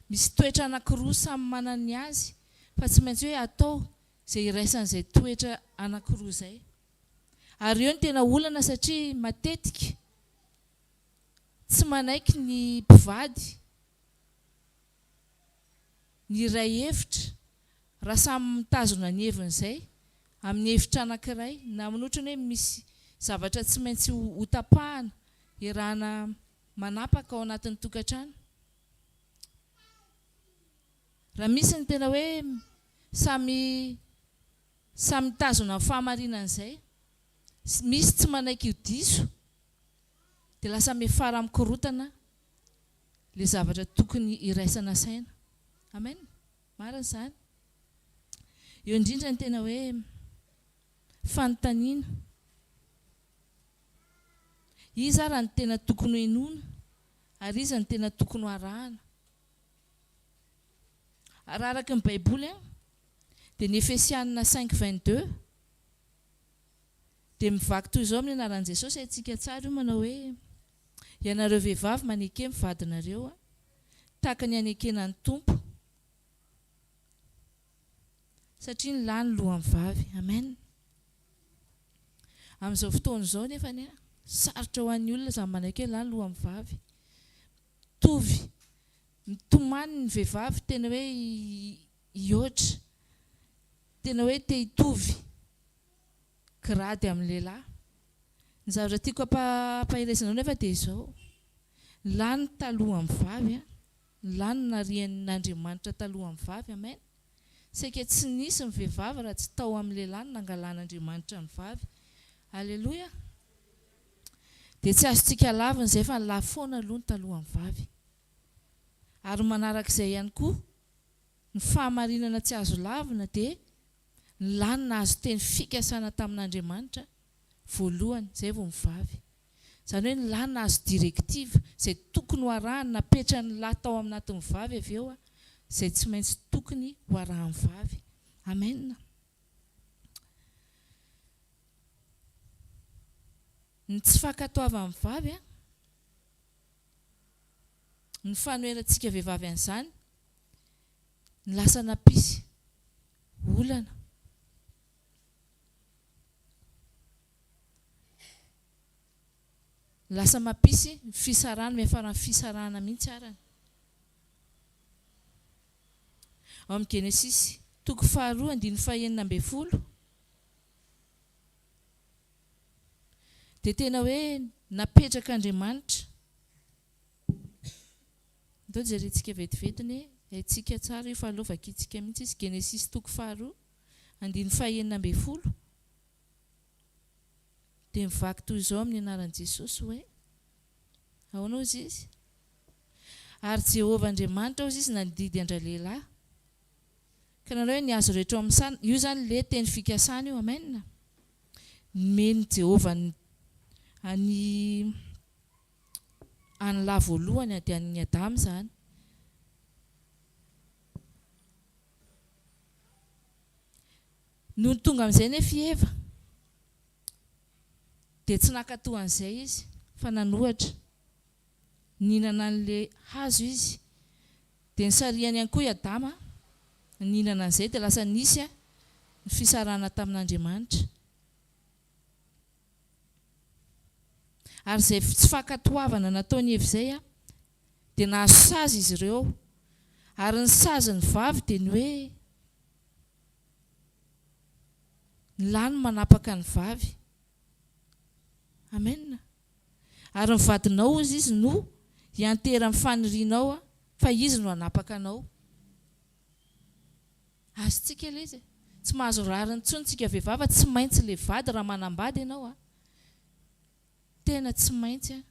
Misy toetra anankiroa samy manana ny azy fa tsy maintsy hoe atao izay iraisan'izay toetra anankiroa izay. Ary eo ny tena olana satria matetika tsy manaiky ny mpivady ny iray hevitra raha samy mitazona ny heviny izay amin'ny hevitra anankiray na minoatra hoe misy zavatra tsy maintsy ho tapahana irana manapaka ao anatin'ny tokantrano. Raha misy ny tena hoe samy mitazona ny fahamarinana izay, misy tsy manaiky io diso dia lasa mifara mikorotana ilay zavatra tokony iraisana saina. Amen. Marina izany. Eo indrindra ny tena hoe fanontaniana. Iza raha ny tena tokony henoina ary iza ny tena tokony arahana. Raha araka ny Baiboly dia ny Efesianina 5:22 dia mivaky toy izao amin'ny anaran'i Jesosy haintsika tsara io manao hoe ianareo vehivavy maneke mivadinareo tahaka ny hanekena ny Tompo. satria ny lahy ny lohan'ny vavy. Amen. Amin'izao fotoana izao nefa sarotra ho an'ny olona izany manaiky hoe lahy ny lohan'ny vavy. Tovy mitomany ny vehivavy tena hoe hihoatra, tena hoe te hitovy grady amin'ny lehilahy. Ny zavatra tiako ampahirizana nefa dia izao, lahy ny taloha amin'ny vavy, lahy ny narian'Andriamanitra taloha amin'ny vavy. Amen. Saika tsy nisy ny vehivavy raha tsy tao amin'ny lehilahy ny nangalan'Andriamanitra ny vavy. Alleluia. Dia tsy azontsika lavina izay fa ny lahy foana aloha ny taloha amin'ny vavy. Ary manarak'izay ihany koa, ny fahamarinana tsy azo lavina dia ny lahy ny nahazo teny fikasana tamin'Andriamanitra voalohany, izay vao mivavy. Izany hoe ny lahy ny nahazo direktiva izay tokony ho arahany, napetrany lahy tao aminatin'ny vavy avy eo, izay tsy maintsy tokony ho arahan'ny vavy. Amen. Ny tsy fankatoavan'ny vavy, ny fanoherantsika vehivavy an'izany, ny lasa nampisy olana. Lasa mampisy fisarahana, miafarany fisarahana mihitsy arany. Ao amin'ny Genesis 2:2-9 dia tena hoe napetraka Andriamanitra. Ndao jerentsika vetivetiny, haintsika tsara io fahalovakitsika mihitsy izy. Genesis 2:2-9 dia mivaky toy izao amin'ny anaran'i Jesosy hoe, ahoana ozy izy? Ary Jehovah Andriamanitra ozy izy nandidy andra-lehilahy ka nanao hoe ny azo rehetra amin'ny sany. Io zany le teny fikasana io. Amen. Meny Jehovah any lahy voalohany dia an'ny Adamo zany. Noho ny tonga amin'izay nefa i Eva dia tsy nankatoa an'izay izy, fa nanohatra nihinana an'ilay hazo izy. Dia nisarihany ihany koa i Adama nihinana an'izay, dia lasa nisy ny fisarahana tamin'Andriamanitra. Ary izay tsy fankatoavana nataony Eva izay dia nahazo sazy izy ireo. Ary ny sazy ny vavy dia ny hoe ny lahy no manapaka ny vavy. Amen. Ary ny vadinao ozy izy no hiantera amin'ny fanirianao fa izy no hanapaka anao. Azontsika ilay izy. Tsy mahazo rariny intsony tsika vehivavy, tsy maintsy ilay vady raha manambady ianao. Tena tsy maintsy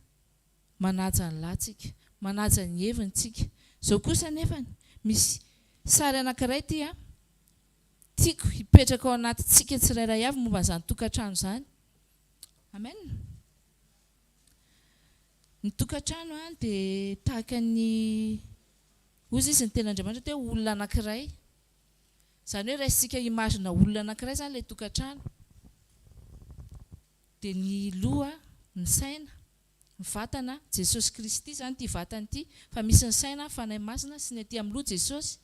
manaja ny lahtsika, manaja ny hevintsika. Izao kosa nefa misy sary anankiray tiako hipetraka ao anatintsika tsirairay avy momba izany tokantrano izany. Amen. Ny tokantrano dia tahaka ny ozy izy ny ten'Andriamanitra dia olona anankiray. Izany hoe raisitsika imagina olona anankiray izany ilay tokantrano. Dia ny loha, ny saina, ny vatana, Jesosy Kristy izany ity vatana ity, fa misy ny saina, fanahy masina sy ny aty amin'ny loha Jesosy.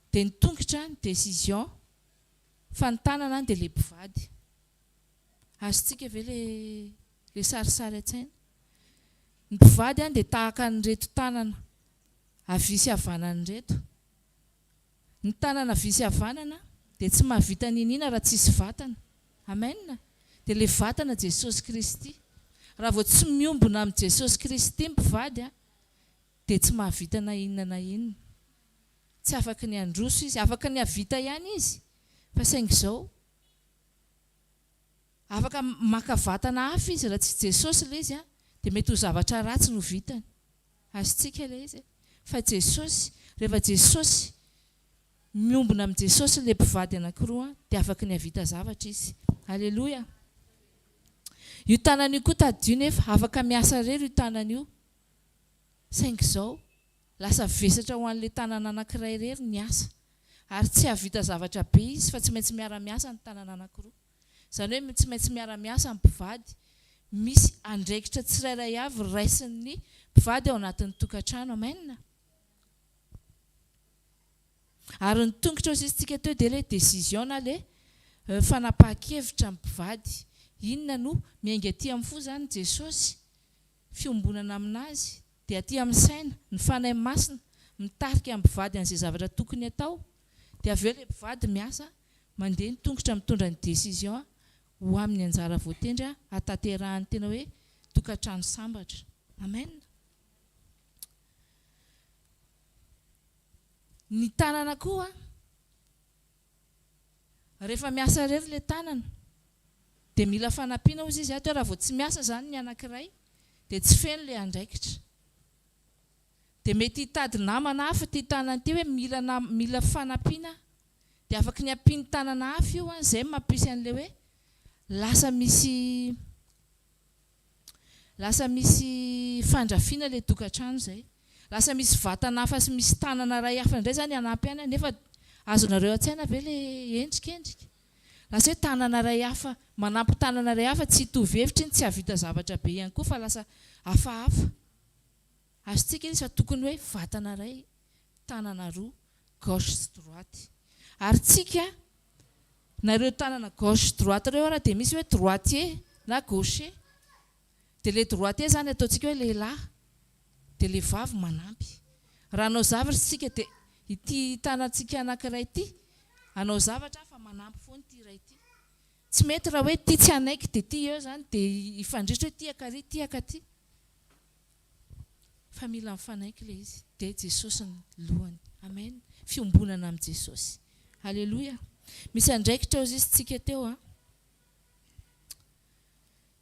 Dia ny tongotra ny décision, fa ny tanana dia ilay mpivady. Azontsika ve ilay sarisary an-tsaina? Ny mpivady dia tahaka ny reto tanana havia sy havanana reto. Ny tanana havia sy havanana dia tsy mahavita ninina raha tsisy vatana. Amen. Dia ilay vatana Jesosy Kristy. Raha vao tsy miombona amin'ny Jesosy Kristy mpivady dia tsy mahavita na inona na inona. Tsy afaka ny androso izy, afaka ny havita ihany izy. Fa saingy izao, afaka maka vatana hafa izy raha tsy Jesosy ilay izy dia mety ho zavatra ratsy no vitany. Azontsika ilay izy. Fa Jesosy, rehefa Jesosy miombona amin'ny Jesosy ilay mpivady anankiroa dia afaka ny havita zavatra izy. Alleluia. Io tanana io koa taddio nefa afaka miasa irery io tanana io. Saingy izao lasa vesatra ho an'ilay tanana anankiray irery ny asa. Ary tsy havita zavatra be izy fa tsy maintsy miara-miasa ny tanana anankiroa. Izany hoe tsy maintsy miara-miasa ny mpivady. Misy andraikitra tsirairay avy raisin'ny mpivady ao anatin'ny tokantrano. Amen. Ary ny tongotra ozy izy tsika teo dia le décision na le fanapahan-kevitra amin'ny mpivady. Inona no miainga aty amin'ny fo zany Jesosy, fiombonana aminazy, dia aty amin'ny saina, ny fanahy masina, mitarika amin'ny mpivady an'izay zavatra tokony atao. Dia avy eo ilay mpivady miasa, mandeha ny tongotra mitondra ny décision ho amin'ny anjara voatendry hatanterahany tena hoe tokantrano sambatra. Amen. Ny tanana koa, rehefa miasa rery ilay tanana, dia mila fanampiana ozy izy ato raha vao tsy miasa zany ny anankiray, dia tsy feno ilay andraikitra. Dia mety hitady namana hafa ty tanana ty hoe mila fanampiana, dia afaka ny ampiany tanana hafa io izay mampisy an'ilay hoe lasa misy fandrafiana ilay tokantrano izay. Lasa misy vatana hafa sy misy tanana iray hafa indray zany hanampy any, nefa azonareo an-tsaina ve ilay endrikendrika. Lasa hoe tanana iray hafa manampy tanana iray hafa, tsy hitovy hevitra iny, tsy havita zavatra be ihany koa fa lasa hafahafa. Azontsika izy fa tokony hoe vatana iray, tanana roa, gauche sy droite. Ary tsika nareo tanana gauche droite ireo raha dia misy hoe droitier na gaucher. Dia ilay droitier zany ataontsika hoe lehilahy, dia ilay vavy manampy. Raha anao zavatra tsika dia ity tanantsika anankiray ity, anao zavatra fa manampy foana ity iray ity. Tsy mety raha hoe ity tsy anaiky dia ity eo zany dia ifandritra hoe tiaka ary tiaka ty. Fa mila mifanaiky ilay izy, dia Jesosy ny lohany. Amen. Fiombonana amin'ny Jesosy. Halleluja. Misy andraikitra ozy izy tsika teo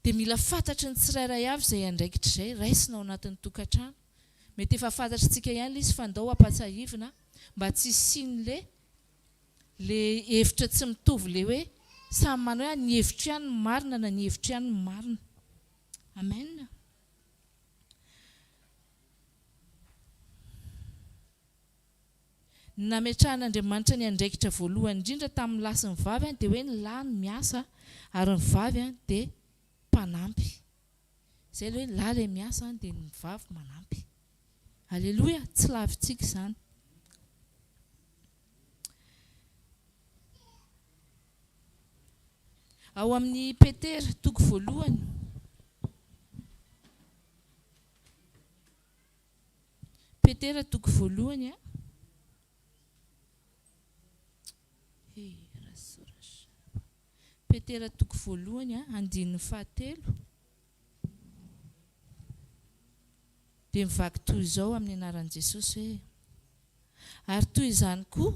dia mila fantatry ny tsirairay avy izay andraikitra izay raisinao anatin'ny tokantrano. Mety efa fantatry tsika ihany izy fa ndao hampatsahivina mba tsy hisian'le hevitra tsy mitovy le hoe samy manao hoe ny hevitra ihany ny marina na ny hevitra ihany ny marina. Amen. Nametrahan'Andriamanitra ny andraikitra voalohany indrindra tamin'ny lahy sy ny vavy dia hoe ny lahy no miasa ary ny vavy dia mpanampy. Izay hoe ny lahy ilay miasa dia ny vavy manampy. Halleluja, tsy lavintsika izany. Ao amin'ny Petera toko voalohany, Petera toko voalohany Petera toko voalohany andininy 7 dia mivaky toy izao amin'ny anaran'i Jesosy hoe ary toy izany koa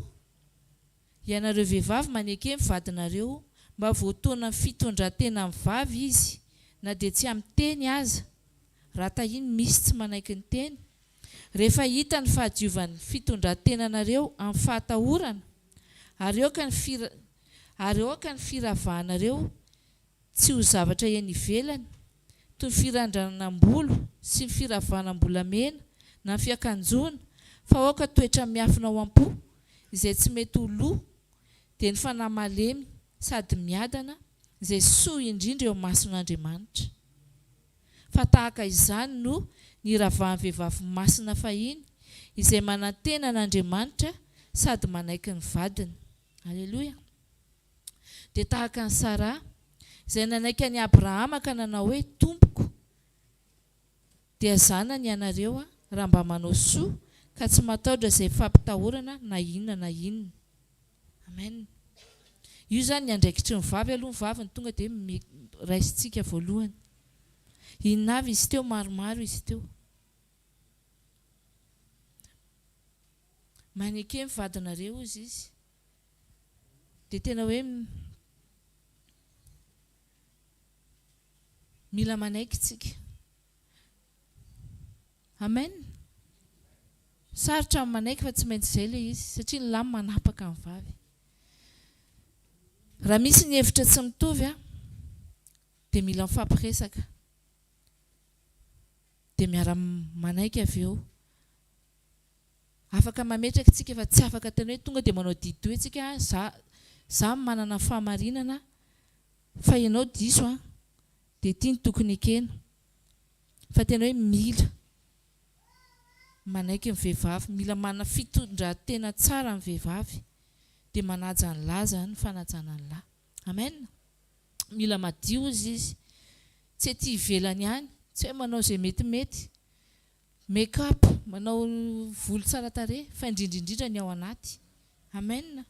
ianareo vehivavy maneke mivadinareo mba voatoana ny fitondran-tena amin'ny vavy izy na dia tsy amin'ny teny aza raha tahiny misy tsy manaiky ny teny rehefa hita ny fahadiovan'ny fitondran-tenanareo amin'ny fahatahorana ary aoka ny firavahanareo tsy ho zavatra eny ivelany toy ny firandranam-bolo sy ny firavahanam-bolamena na ny fiakanjoana fa aoka toetra miafina ao am-po izay tsy mety ho loa dia ny fanahy malemy sady miadana izay soa indrindra eo mason'Andriamanitra. Fa tahaka izany no niravahan'ny vehivavy masina fahiny izay manantena an'Andriamanitra sady manaiky ny vadiny. Halleluja. Dia tahaka ny Sara izay nanaiky an'i Abrahama ka nanao hoe tompoko, dia zanany ianareo raha mba manao soa ka tsy matahodra izay fampitahorana na inona na inona. Amen. Io zany ny andraikitry ny vavy aloha, ny vavy ny tonga dia raisintsika voalohany. Inona avy izy teo? Maromaro izy teo. Maneke mivadinareo izy dia tena hoe mila manaiky tsika. Amen. Sarotra manaiky fa tsy maintsy izay ilay izy satria ny lahy manapaka ny vavy. Raha misy ny hevitra tsy mitovy dia mila mifampiresaka dia miara-manaiky avy eo. Afaka mametraka tsika fa tsy afaka tena hoe tonga dia manao didy hoe tsika za manana fahamarinana fa ianao diso dia tia ny tokony ekena. Fa tena hoe mila manaiky ny vehivavy, mila mana fitondran-tena tsara ny vehivavy, dia manaja ny lahy zany ny fanajana ny lahy. Amen. Mila madio izy, tsy ety ivelany ihany, tsy hoe manao izay metimety, make-up, manao volo tsara tarehy, fa indrindrindrindra ny ao anaty. Amen.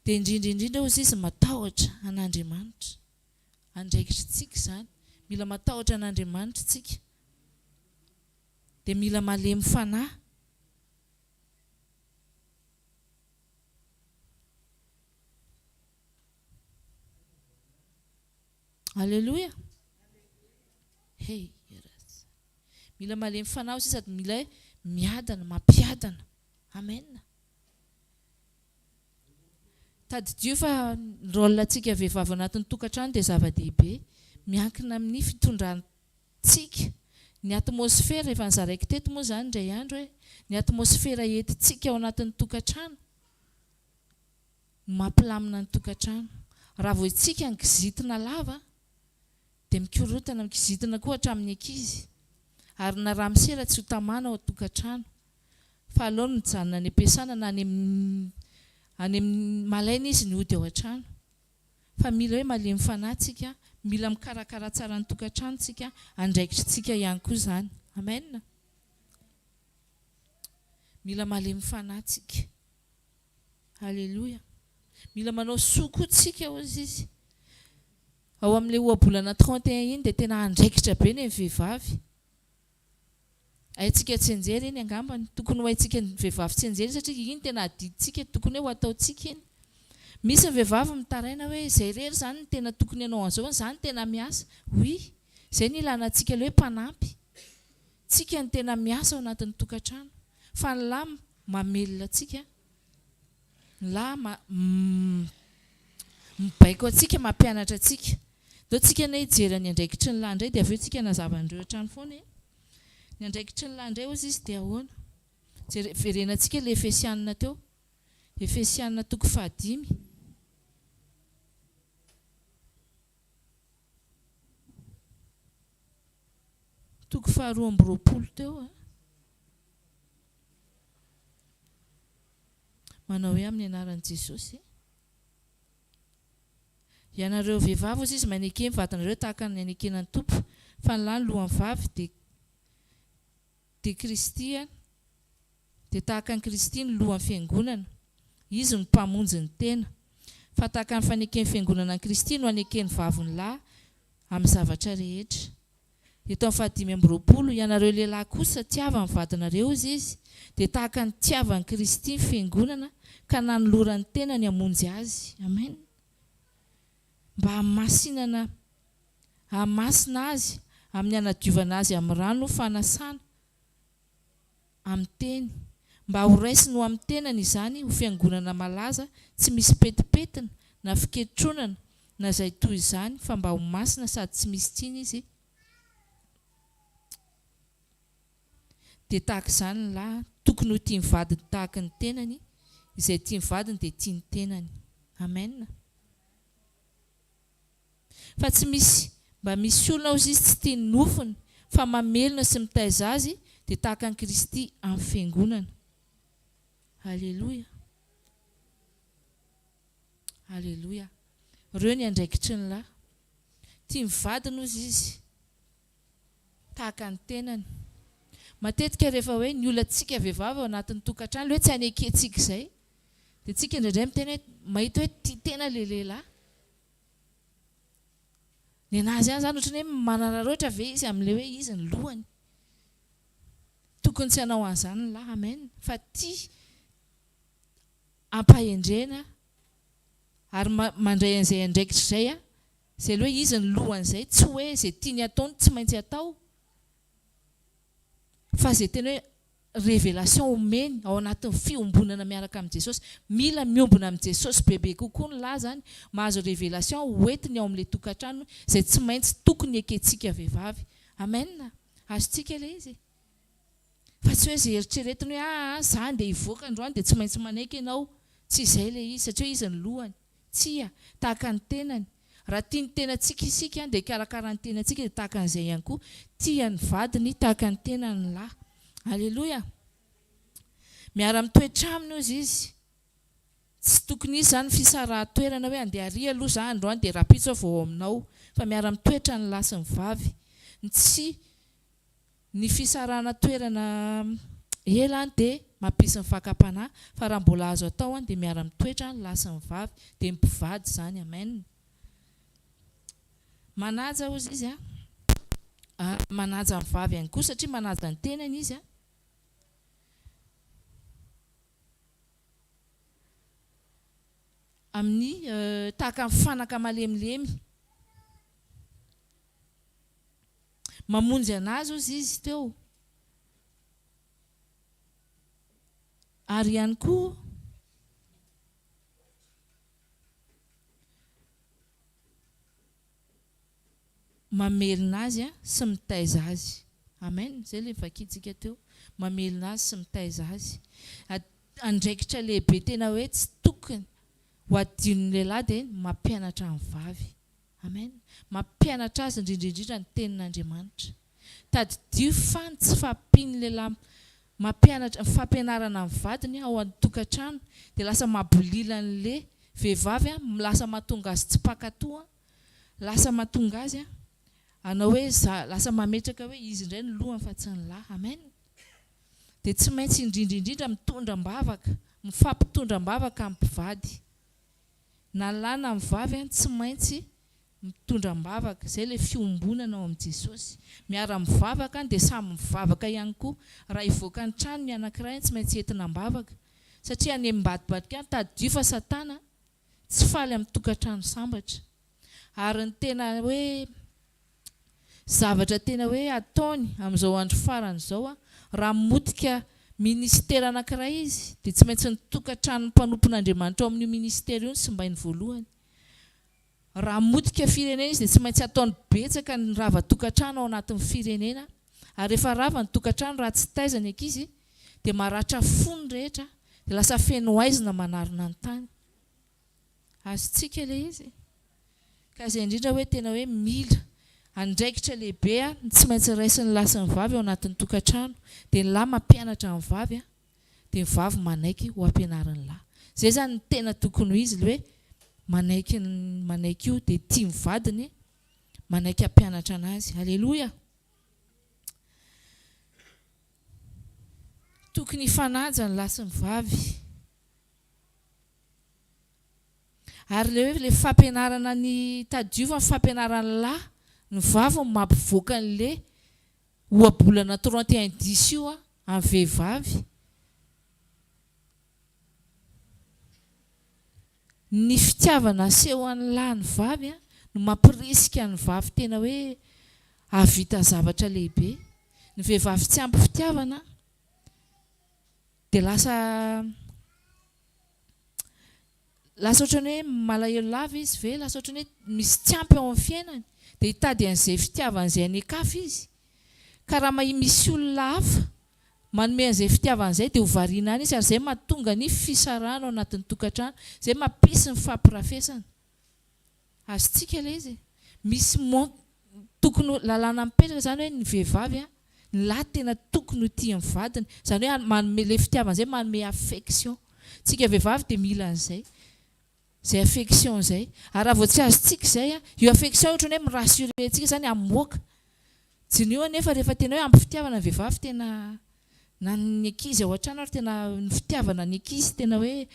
Dia indrindrindrindra ozy izy matahotra an'Andriamanitra, andraikitra tsika zany, mila matahotra an'Andriamanitra tsika, dia mila malemy fanahy. Alléluia. Hey, mila malemy fanahy izy sady mila miadana, mampiadana. Amen. Tadidio fa rôle antsika vehivavy anatin'ny tokantrano dia zava-dehibe, miankina amin'ny fitondrantsika, ny atmosfera efa nizaraiko teto moa zany indray andro hoe ny atmosfera entintsika ao anatin'ny tokantrano mampilamina ny tokantrano. Raha vao itsika ny kizitina lava dia mikorotana ny kizitina koa hatramin'ny ankizy, ary na ramosera tsy ho tamana ao tokantrano, fa aleo ny mijanona any am-piasana na any amin'ny malaina izy ny hody ao an-trano. Fa mila hoe malemy fanahy tsika, mila mikarakara tsara ny tokantrano tsika, andraikitra tsika ihany koa zany. Amen. Mila malemy fanahy tsika. Alléluia. Mila manao soa koa tsika ozy izy. Ao amin'ilay ohabolana 31 iny dia tena andraikitra be ny vehivavy. Haitsika tsy anjery iny angambany, tokony ho haitsika ny vehivavy tsy anjery satria iny tena adiditsika, tokony hoe ho ataontsika iny. Misy ny vehivavy mitaraina hoe izay rery zany ny tena tokony ianao an'izao, zany tena miasa. Oui, izay ny ilana antsika ilay hoe mpanampy. Tsika ny tena miasa ao anatin'ny tokantrano, fa ny lahy mamelona antsika, ny lahy mibaiko antsika, mampianatra antsika. Dao tsika na hijery ny andraikitry ny lahy indray dia avy eo tsika nazava andreo hatrany foana. Ny andraikitry ny lahy indray ozy izy dia ahoana? Verenantsika ilay Efesianina teo, Efesianina 5. Toko 2:20 teo. Manao hoe amin'ny anaran'i Jesosy. Ianareo vehivavy ozy izy manekeny vatanareo tahaka ny anekenan'ny Tompo, fa ny lahy ny lohan'ny vavy dia Kristy, dia tahaka ny Kristy ny lohan'ny fiangonana, izy ny mpamonjy ny tena. Fa tahaka ny faneken'ny fiangonana ny Kristy no aneken'ny vavy ny lahy amin'ny zavatra rehetra. Eto amin'ny 5:20, ianareo lehilahy kosa tiava ny vadinareo ozy izy, dia tahaka ny tiavan'ny Kristy ny fiangonana, ka nanolorany tena ny hamonjy azy. Amen. Mba hamasina azy amin'ny hanadiovana azy amin'ny rano fanasana amin'ny teny, mba ho raisiny ho amin'ny tenany izany ho fiangonana malaza, tsy misy petipetina na fiketronana na izay toy izany, fa mba ho masina sady tsy misy tsiny izy. Dia tahaka izany ny lahy tokony ho tia ny vadiny tahaka ny tenany, izay tia ny vadiny dia tia ny tenany. Amen. Fa tsy misy, mba misy olona ozy izy tsy tia ny nofony, fa mamelona sy mitaiza azy, dia tahaka ny Kristy amin'ny fiangonana. Alléluia. Alléluia. Reo ny andraikitry ny lahy, tia ny vadiny ozy izy, tahaka ny tenany. Matetika rehefa hoe ny olantsika vehivavy ao anatin'ny tokantrano hoe tsy anekentsika izay, dia tsika indraindray miteny hoe mahita hoe tia tena ilay lehilahy. Ny anazy ihany zany ohatrany hoe manararoatra ve izy amin'ilay hoe izy ny lohany. Tokony tsy hanao an'izany ny lahy. Amen. Fa tia ampahendrena ary mandray an'izay andraikitra izay, izay hoe izy ny lohany izay, tsy hoe izay tiany ataony tsy maintsy atao, fa izay tena hoe révélation omeny ao anatin'ny fiombonana miaraka amin'ny Jesosy. Mila miombona amin'ny Jesosy bebe kokoa ny lahy zany, mahazo révélation hoentiny ao amin'ilay tokantrano izay tsy maintsy tokony ekentsika vehivavy. Amen. Azontsika ilay izy. Fa tsy hoe izay eritreretiny hoe zany dia hivoaka androany dia tsy maintsy manaiky ianao. Tsy izay ilay izy, satria izy ny lohany. Tsia, tahaka ny tenany. raha tiany tenantsika isika dia karakara ny tenantsika dia tahaka an'izay ihany koa tia ny vadiny tahaka ny tenany lahy. Alleloia. Miara-mitoetra aminy ozy izy. Tsy tokony izy zany fisarahan-toerana hoe andeha ary aloha za androany dia rapitso vao aminao, fa miara-mitoetra ny lahy sy ny vavy. Tsy ny fisarahana toerana ela dia mampisy ny fakapanahy, fa raha mbola azo atao dia miara-mitoetra ny lahy sy ny vavy dia mpivady zany. Amen. Manaja ozy izy manaja ny vavy ihany koa satria manaja ny tenany izy amin'ny tahaka ny fanaka malemilemy. Mamonjy anazy ozy izy teo. Ary ihany koa mamelona azy sy mitaiza azy. Amen. Zay ilay vakitsika teo. Mamelona azy sy mitaiza azy. Andraikitra lehibe tena hoe tsy tokony ho adin'ny lehilahy dia mampianatra ny vavy. Amen. Mampianatra azy indrindrindrindra ny tenin'Andriamanitra. Tadidio fa tsy fampiany lehilahy mampianatra ny fampianarana ny vadiny ao an-tokantrano dia lasa mabolila an'ilay vehivavy lasa mahatonga azy tsy pakatoa, lasa mahatonga azy anao hoe lasa mametraka hoe izy indray ny lohany fa tsy ny lahy. Amen. Dia tsy maintsy indrindrindrindra mitondram-bavaka, mifampitondram-bavaka amin'ny mpivady. Na lahy na ny vavy tsy maintsy mitondram-bavaka. Zay ilay fiombonana ao amin'i Jesosy. Miara-mivavaka dia samy mivavaka ihany koa. Raha hivoaka ny trano ny anankiray tsy maintsy entina mivavaka. Satria any ambadibadika any tadidio fa Satana tsy faly amin'ny tokantrano sambatra. Ary ny tena hoe zavatra tena hoe ataony amin'izao andro farany izao raha motika ministera anankiray izy dia tsy maintsy ny tokantrano mpanompon'Andriamanitra ao amin'io ministera io ny simbainy voalohany. Raha motika firenena izy dia tsy maintsy ataony betsaka ny rava tokantrano ao anatin'ny firenena. Ary rehefa rava ny tokantrano raha tsy taizany ankizy dia maratra fony rehetra dia lasa feno aizina manarona ny tany. Azontsika ilay izy. Ka izay indrindra hoe tena hoe mila andraikitra lehibe tsy maintsy raisin'ny lahy sy ny vavy ao anatin'ny tokantrano. Dia ny lahy mampianatra ny vavy dia ny vavy manaiky ho ampianarin'ny lahy. Zay zany ny tena tokony ho izy hoe manaiky io dia tia ny vadiny, manaiky ampianatra anazy. Alleluia. Tokony hifanaja ny lahy sy ny vavy. Ary ilay fampianarana ny tadidio fa fampianarana lahy, ny vavy mampivoaka an'ilay ohabolana 31 dis io amin'ny vehivavy. Ny fitiavana seho an'ny lahy ny vavy no mampirisika ny vavy tena hoe havita zavatra lehibe. Ny vehivavy tsy ampy fitiavana dia lasa ohatrany hoe malahelo lava izy ve, lasa ohatrany hoe misy tsy ampy ao amin'ny fiainany dia hitady an'izay fitiavana izay anekafy izy. Ka raha misy olona hafa manome an'izay fitiavana izay dia hovariana any izy ary izay mahatonga ny fisarahana ao anatin'ny tokantrano, izay mampisy ny fampirafesana. Azontsika ilay izy. Misy tokony lalàna mipetraka zany hoe ny vehivavy ny lahy tena tokony ho tia ny vadiny. Zany hoe manome ilay fitiavana izay manome affection. Tsika vehivavy dia mila an'izay. Zay affection izay. Ary raha vao tsy azontsika izay io affection ohatrany hoe mirassurer antsika zany amoaka. Tsy ny io anefa rehefa tena hoe ampy fitiavana ny vehivavy tena na ny ankizy ao an-trano ary tena ny fitiavana ny ankizy tena hoe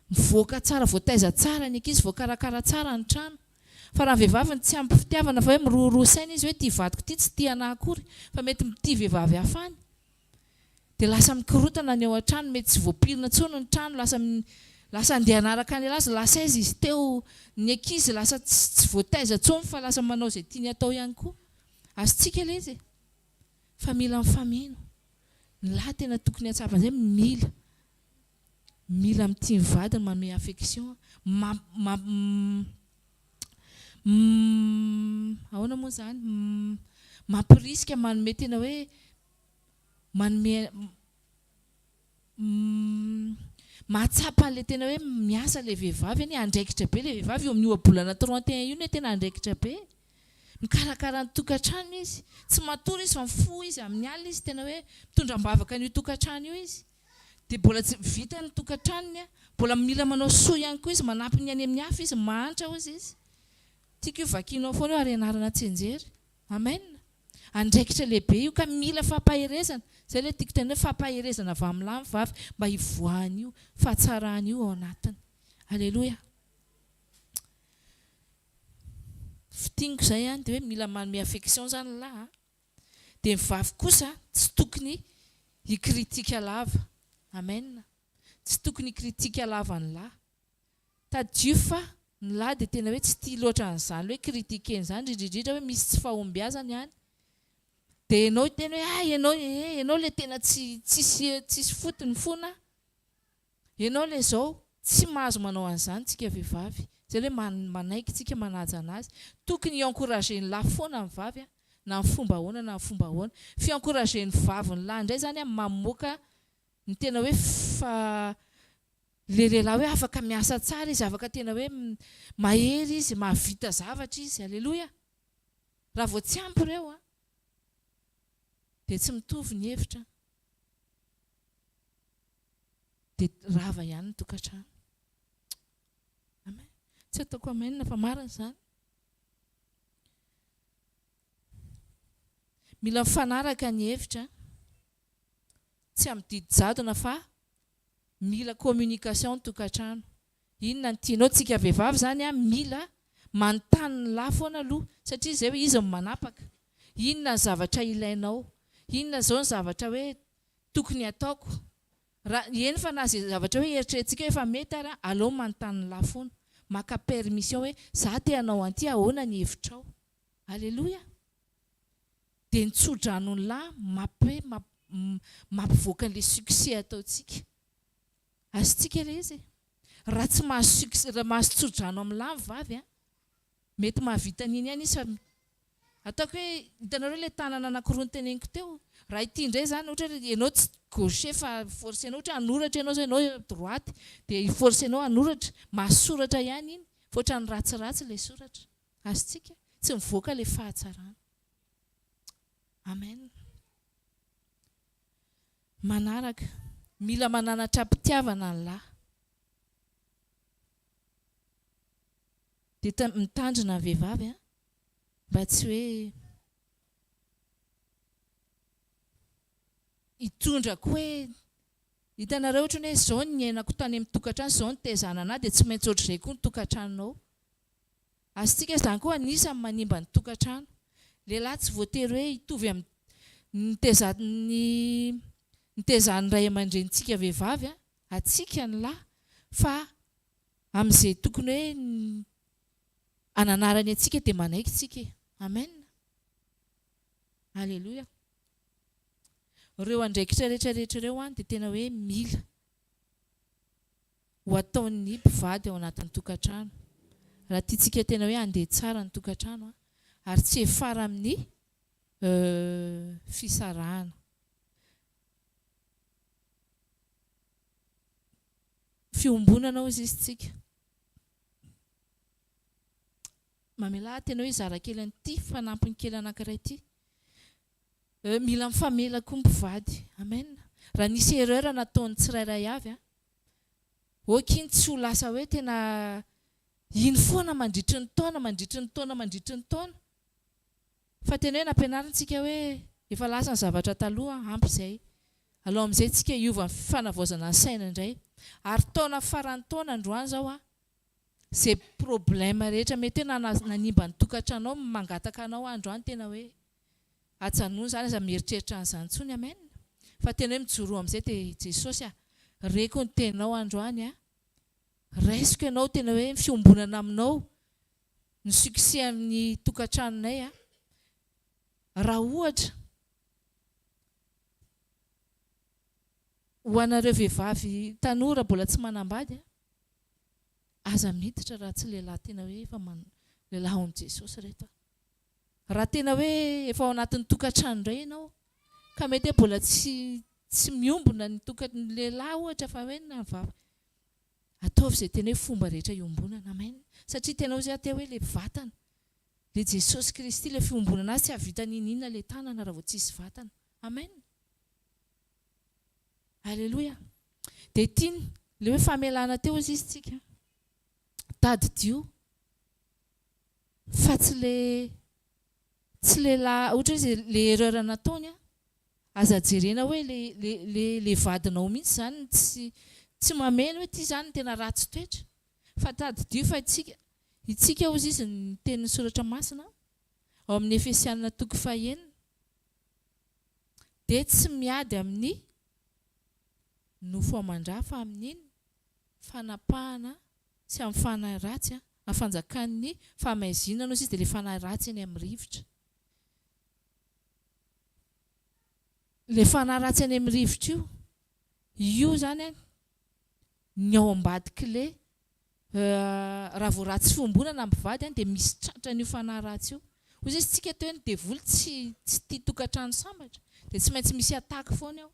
mivoaka tsara, voataiza tsara ny ankizy, voakarakara tsara ny trano. Fa raha vehivavy ny tsy ampy fitiavana fa hoe miroro saina izy hoe tia vadiko ity tsy tia anahy akory fa mety tia vehivavy hafa any. Dia lasa mikorotana ny ao an-trano, mety tsy voapirina intsony ny trano, lasa andeha hanaraka ny azy, lasa izy teo ny ankizy lasa tsy voataiza intsony fa lasa manao izay tiany atao ihany koa. Azontsika ilay izy. Fa mila mifameno. Ny lahy tena tokony hatsapana izay mila mitia ny vadiny, manome affection, ahoana moa zany, mampirisika, manome tena hoe manome mahatsapa le tena hoe miasa le vehivavy any andraikitra be le vehivavy eo amin'ny ohabolana 31 io ne tena andraikitra be mikarakara ny tokantrano izy tsy matory izy fa mifo izy amin'ny alina izy tena hoe mitondram-bavaka ny tokantrano io izy dia mbola tsy vita ny tokantranony mbola mila manao soa ihany koa izy manampy ny any amin'ny hafa izy mahantra ozy izy tiako io vakianao foana eo ary anarana tsenjery amen andraikitra lehibe io ka mila fampaherezana zay le tiako tena hoe fampaherezana avy amin'lahy mivavy mba hivoahany io fahatsarany io ao anatiny alleloia fitiniko zay dia hoe mila manome affection zany lahy dia mivavy kosa tsy tokony hikritika lava amen tsy tokony hikritika lava ny lahy tadio fa ny lahy dia tena hoe tsy tia loatra an'izany hoe kritikeny zany indrindrindrindra hoe misy tsy fahombiazana ihany dia ianao tena hoe ianao le tena tsisy fotony fona ianao le zao tsy mahazo manao an'izany tsika vehivavy zay hoe manaiky tsika manaja anazy tokony encourager ny lahy foana ny vavy na ny fomba ahoana na ny fomba ahoana fi-encourager ny vavy ny lahy indray zany mamoaka ny tena hoe le lehilahy hoe afaka miasa tsara izy afaka tena hoe mahery izy mahavita zavatra izy alleloia raha vao tsy ampy ireo dia tsy mitovy ny hevitra dia rava ihany ny tokantrano amen tsy ataoko amen fa marina izany mila mifanaraka ny hevitra tsy amin'ny didy jadona fa mila communication ny tokantrano inona ny tianao tsika vehivavy zany mila manontany ny lahy foana aloha satria izay hoe izy manapaka inona ny zavatra ilainao inona zao ny zavatra hoe tokony ataoko raha eny fa na zay zavatra hoe eritreretintsika efa mety ary aleo manontany ny lahy foana maka permission hoe za te hanao anty ahoana ny hevitrao alleloia dia nitsodrano ny lahy mampivoaka an'le succès ataontsika azontsika ilay izy raha tsy mahazo tsodrano amin'ny lahy mivavy mety mahavita n'iny ihany izy ataoko hoe hitanareo ilay tanana anankiroa ny teneniko teo raha ity indray zany ohatra hoe ianao tsy gaucher fa forcenao ohatra hanoratra ianao zao ianao droite dia forcenao hanoratra mahasoratra ihany iny fa ohatra ny ratsiratsy ilay soratra azontsika tsy mivoaka ilay fahatsarana amen manaraka mila mananatra mpitiavana ny lahy dia mitandrina ny vehivavy mba tsy hoe hitondrako hoe hitanareo ohatra ny hoe zao ny ainako tany amin'ny tokantrano zao ny tezana anahy dia tsy maintsy ohatr'izay koa ny tokantranonao azontsika izany koa anisany manimba ny tokantrano lehilahy tsy voatery hoe hitovy amin'ny nitezan'ny ray aman-drenitsika vehivavy atsika ny lahy fa amin'izay tokony hoe ananarany atsika dia manaiky tsika amen alleloia ireo andraikitra rehetrarehetra ireo dia tena hoe mila ho ataon'ny mpivady ao anatin'ny tokantrano raha tiatsika tena hoe andeha tsara ny tokantrano ary tsy efara amin'ny fisarahana fiombonana ozy izy tsika mamela tena hoe zarakely an'ity fanampiny kely anankiray ity mila mifamela koa mpivady amen raha nisy erreur nataon'ny tsirairay avy okiny tsy ho lasa hoe tena iny foana mandritry ny taona fa tena hoe nampianarintsika hoe efa lasa ny zavatra taloha ampy izay aloha amin'izay tsika hiova ny fanavaozana ny saina indray ary taona farany taona androany zao zay problème rehetra mety hoe nanimba ny tokantranao mangataka anao androany tena hoe atsanony zany aza mieritreritra an'izany ntsony amen fa tena hoe mijoro amin'izay dia jesosy reko ny tenao androany raisiko ianao tena hoe fiombonana aminao ny succès amin'ny tokantranonay raha ohatra ho anareo vehivavy tanora mbola tsy manambady aza miditra raha tsy lehilahy tena hoe efa lehilahy ao amin'i Jesosy reto raha tena hoe efa ao anatin'ny tokantrano indray ianao ka mety hoe mbola tsy miombona ny lehilahy ohatra fa hoe na vavy ataovy izay tena hoe fomba rehetra iombonana. Amen. Satria tena hoe ateo hoe le vatana, le Jesosy Kristy, le fiombonana azy tsy havita ninina le tanana raha vao tsisy vatana. Amen. Alléluia. Dia tiany le hoe famelana teo izy tsika tadidio, fa tsy le ohatra hoe le erreur nataony aza jerena hoe le vadinao mihitsy zany tsy mameno hoe ty zany tena ratsy toetra, fa tadidio fa itsika ozy izy ny tenin'ny soratra masina ao amin'ny Efesianina 4:9, dia tsy miady amin'ny nofo amandrà fa amin'iny fanapahana sy amin'ny fanahy ratsy afanjakan'ny famaizinana ozy izy dia le fanahy ratsy eny amin'ny rivotra. Le fanahy ratsy eny amin'ny rivotra io zany ny ao ambadiky le raha vao ratsy fiombonana ampivady dia misy tratrany io fanahy ratsy io. Ozy izy tsika teo ny devoly tsy tia tokantrano sambatra dia tsy maintsy misy ataka foana ao.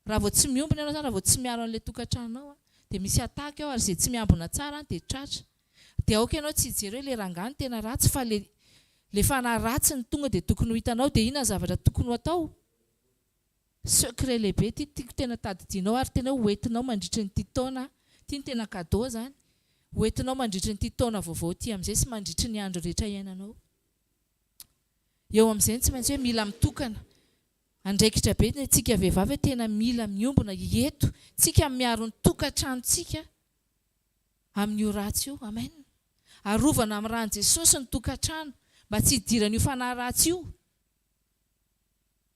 Raha vao tsy miombona ianao zany, raha vao tsy miaro an'ilay tokantranonao dia misy ataka ao, ary izay tsy miambina tsara dia tratra. Dia aoka ianao tsy hijery hoe le rangahy tena ratsy, fa le fanahy ratsy ny tonga dia tokony ho hitanao. Dia inona zavatra tokony ho atao? Secret lehibe ty tiako tena tadidianao, ary tena hoentinao mandritry ny ty taona ty, ny tena cadeau zany, hoentinao mandritry ny ty taona vaovao ty amin'izay sy mandritry ny andro rehetra iainanao. Eo amin'izay tsy maintsy hoe mila mitokana. Andraikitra be tsika vehivavy tena mila miombona eto tsika miaro ny tokantranontsika amin'io ratsy io. Amen. Arovana amin'ny ran'i Jesosy ny tokantrano mba tsy hidiran'io fanahy ratsy io.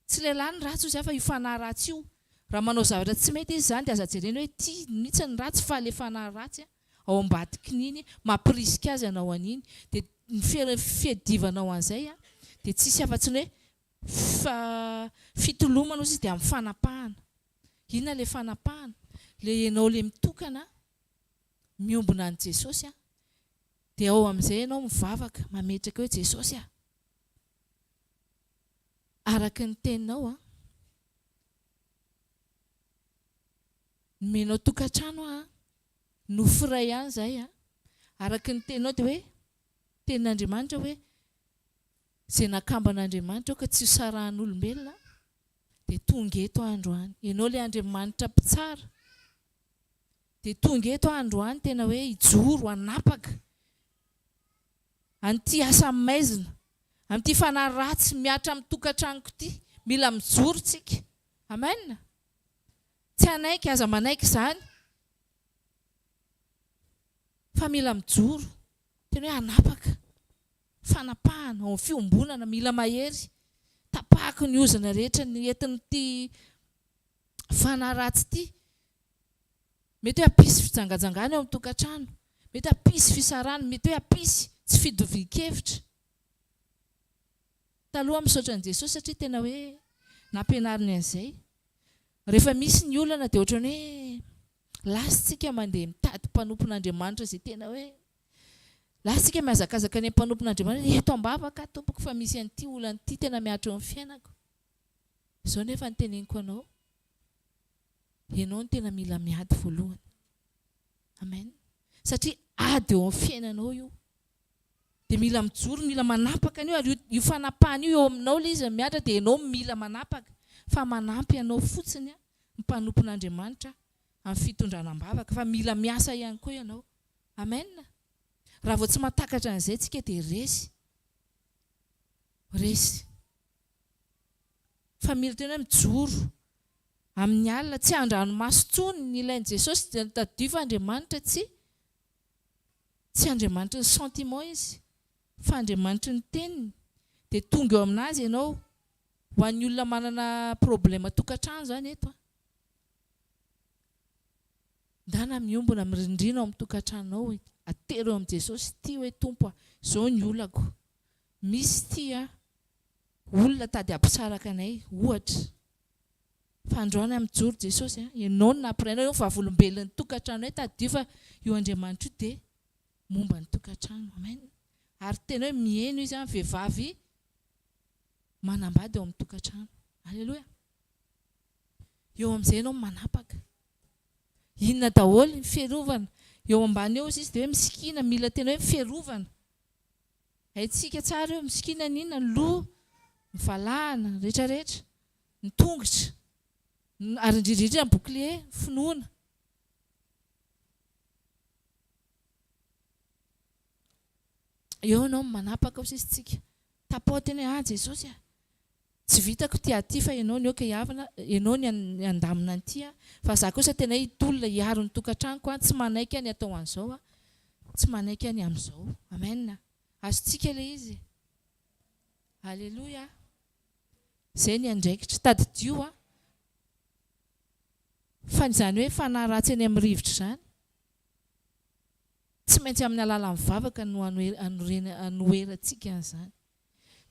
Tsy lehilahy ny ratsy ozy fa io fanahy ratsy io. Raha manao zavatra tsy mety izy zany dia aza jerena hoe ty mihitsy ny ratsy, fa le fanahy ratsy ao ambadiky niny mampirisika azy anao an'iny. Dia ny fiadivanao an'izay dia tsisy afa-tsy ny hoe fitolomana ozy izy dia amin'ny fanapahana. Inona le fanapahana? Le ianao le mitokana miombona an' Jesosy dia ao amin'izay ianao mivavaka mametraka hoe Jesosy araka ny teninao menao tokantrano nofo iray ihany izay araka ny teninao, dia hoe tenin'Andriamanitra hoe izay nakamban'Andriamanitra ka tsy hosarahan'olombelona dia tonga eto androany. Ianao le Andriamanitra mpitsara dia tonga eto androany tena hoe hijoro hanapaka an'ity asa maizina, amin'ity fanahy ratsy miatra amin'ny tokantranoko ity. Mila mijoro tsika. Amen. Tsy hanaiky aza manaiky izany, fa mila mijoro tena hoe hanapaka fanapahana ao fiombonana. Mila mahery tapahako ny ozana rehetra ny entin'ity fanahy ratsy ity. Mety hoe hampisy fijangajangana eo amin'ny tokantrano, mety hampisy fisarana, mety hoe hampisy tsy fidovian-kevitra. Taloha misaotra an'i Jesosy satria tena hoe nampianariny an'izay. Rehefa misy ny olana dia ohatrany hoe lasintsika mandeha mitady mpanompon'Andriamanitra izay tena hoe lasintsika mihazakazaka ny mpanompon'Andriamanitra eto ambavaka tompoko fa misy an'ity olana ity tena miatra eo amin'ny fiainako. Izao nefa ny teneniko anao, ianao no tena mila miady voalohany. Amen. Satria ady eo amin'ny fiainanao io. Dia mila mijoro, mila manapaka an'io, ary io fanapahana io eo aminao ilay izy miatra dia ianao mila manapaka. Fa manampy anao fotsiny ny mpanompon'Andriamanitra amin'ny fitondranam-bavaka, fa mila miasa ihany koa ianao. Amen. Raha vao tsy mahatakatra an'izay tsika dia resy. Fa mila tena mijoro amin'ny alina, tsy andranomaso intsony ny ilain'i Jesosy. Dia tadidio fa Andriamanitra tsy Andriamanitra ny sentiment izy, fa Andriamanitra ny teniny. Dia tonga eo aminazy ianao, ho an'ny olona manana problema tokantrano zany eto, ndana miombona mirindrina ao amin'ny tokantranonao, atero eo amin'i Jesosy ty hoe Tompo izao ny olako, misy ty olona tady hampisaraka anay ohatra. Fa androany amin'ny joro Jesosy ianao no nampirainao, io vavolombelon'ny tokantrano hoe tadidio fa io Andriamanitra io dia momba ny tokantrano. Amen. Ary tena hoe mihaino izy vehivavy manambady eo amin'ny tokantrano. Alleluia. Eo amin'izay ianao manapaka. Inona daholo ny fiarovana, eo ambany eo izy dia hoe misikina mila tena hoe fiarovana. Haitsika tsara eo misikina n'inona ny loha, ny valahana, rehetrarehetra, ny tongotra, ary indrindrindra ny bouclier, finoana. Eo anao manapaka ao sisa tsika. Tapaoteny hoe Jesosy tsy vitako ty aty fa ianao ny oka hiavana, ianao ny andamina anty fa za kosa tena hitolona hiaro ny tokantranoko tsy manaiky ny atao an'izao tsy manaiky ny amin'izao. Amen. Azontsika ilay izy. Halleluja. Zay ny andraikitra tadidio fa izany hoe fanahy ratsy any amin'ny rivotra izany tsy maintsy amin'ny alalan'ny vavaka no anoherantsika an'izany.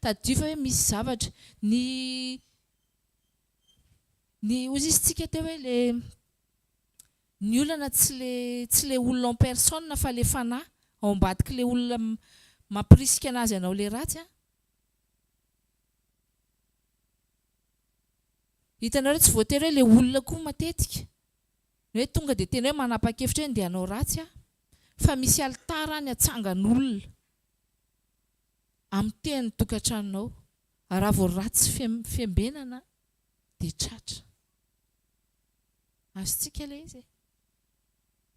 Tadidio fa hoe misy zavatra ny ozy izy tsika teo hoe ny olana tsy le olona en personne fa le fanahy ao ambadika le olona mampirisika anazy anao le ratsy hitanao hoe tsy voatery hoe le olona koa matetika hoe tonga dia tena hoe manapa-kevitra hoe dia anao ratsy fa misy alitara ny atsangan'olona amin'ny teny tokantranonao. Raha vao ratsy fiambenana dia tratra. Azontsika ilay izy.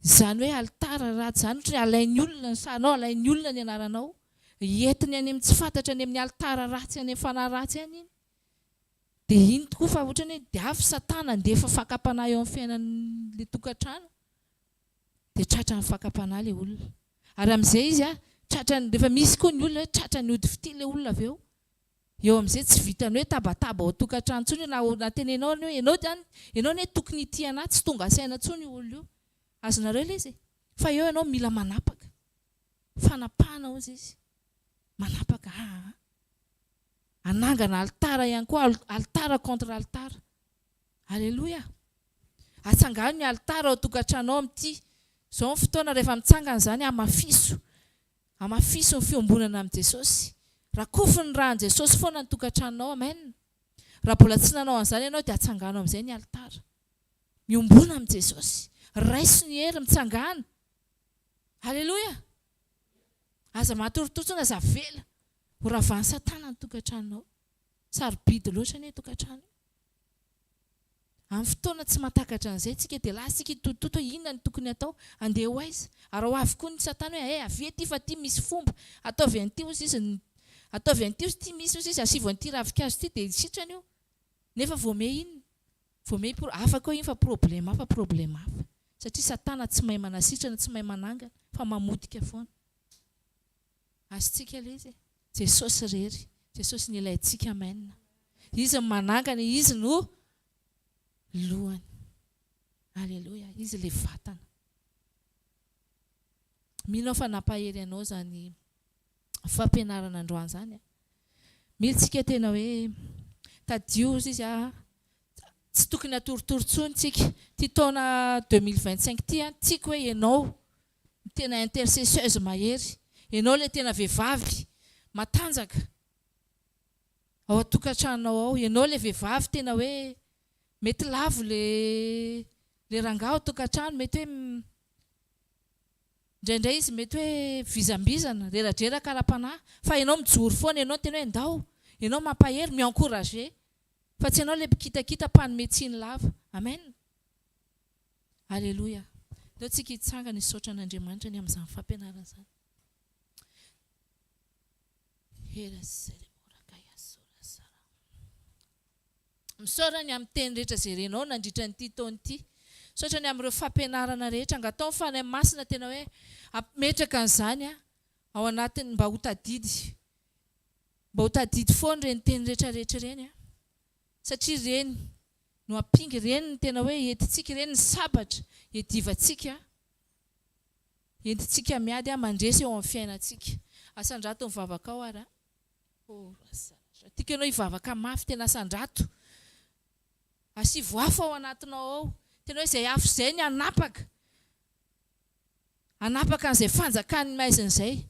Izany hoe alitara ratsy izany ohatra alain'ny olona ny saranao, alain'ny olona ny anaranao, entiny any amin'ny tsy fantatra any amin'ny alitara ratsy any amin'ny fanahy ratsy any iny. Dia iny tokoa fa ohatra hoe dia avy Satana handefa fakapanahy eo amin'ny fiainan'ilay tokantrano dia tratra ny fakapanahy ilay olona. Ary amin'izay izy tratrany rehefa misy koa ny olona hoe tratrany ody fity ilay olona avy eo. Eo amin'izay tsy vitany hoe tabataba ao tokantrano intsony na tenenao hoe ianao ne tokony ity anahy tsy tonga saina intsony io olona io. Azonareo ilay izy. Fa eo ianao mila manapaka. Fanapahana hozy izy. Manapaka. Anangana alitara ihany koa, alitara contre alitara. Alléluia. Atsangano ny alitara ao tokantranao amin'ity. Izao ny fotoana rehefa mitsangana izany hamafiso ny fiombonana amin'i Jesosy. Rakofy ny rahan'i Jesosy foana ny tokantranonao. Amen. Raha mbola tsy nanao an'izany ianao dia atsangano amin'izay ny alitara. Miombona amin'i Jesosy. Raiso ny hery mitsangana. Alléluia. Aza matoritotsona aza vela. Ho ravan'ny Satana ny tokantranonao. Sarobidy loatra ny tokantrano. Amin'ny fotoana tsy mahatakatra an'izay tsika dia lasika hitototo hoe inona ny tokony atao, andeha ho aiza. Ary ho avy koa ny Satana hoe avy ety fa ty misy fomba. Ataovy an'ity hozy izy, ataovy an'ity hozy ty misy hozy izy, asivo an'ity ravikazo ty dia sitrany io. Nefa voame inona? Voame hafa koa iny fa problème hafa. Satria Satana tsy mahay manasitrana, tsy mahay manangana, fa mamotika foana. Azontsika ilay izy. Jesosy rery. Jesosy ny ilayntsika. Amen. Izy ny manangana, izy no lohany. Alléluia. Izy le vatana. Mino fa nampahery anao zany fampianarana androany zany. Militsika tena hoe tadio izy tsy tokony atoritorontsony tsika. Ty taona 2025 ty tsika hoe ianao tena intercesseuse mahery. Ianao le tena vehivavy matanjaka ao atokantranonao ao. Ianao le vehivavy tena hoe mety lavo le rangaha ao tokantrano, mety hoe indraindray izy mety hoe vizambizana, reradreraka ara-panahy, fa ianao mijoro foana, ianao tena hoe ndao, ianao mampahery, mi-encourager, fa tsy ianao le mpikitakita mpanome tsiny lava. Amen. Alléluia. Ndao tsika hitsangana hisaotra an'Andriamanitra ny amin'izany fampianarana izany. Misaorany amin'ny teny rehetra izay renao nandritra nyity taona ity. Misaotrany amin'ireo fampianarana rehetra, angatao ny fanahy masina tena hoe ametraka an'izany ao anatiny mba ho tadidy. Mba ho tadidy foana ireny teny rehetra ireny. Satria ireny no ampinga, ireny ny tena hoe entintsika, ireny ny sabatra edivantsika. Entintsika miady mandresy eo amin'ny fiainantsika. Asandrato mivavaka ao ary. Tiaka ianao hivavaka mafy tena asandrato. Asivo afo ao anatinao ao. Tena hoe izay afo izay ny anapaka. Anapaka an'izay fanjakany maizina izay.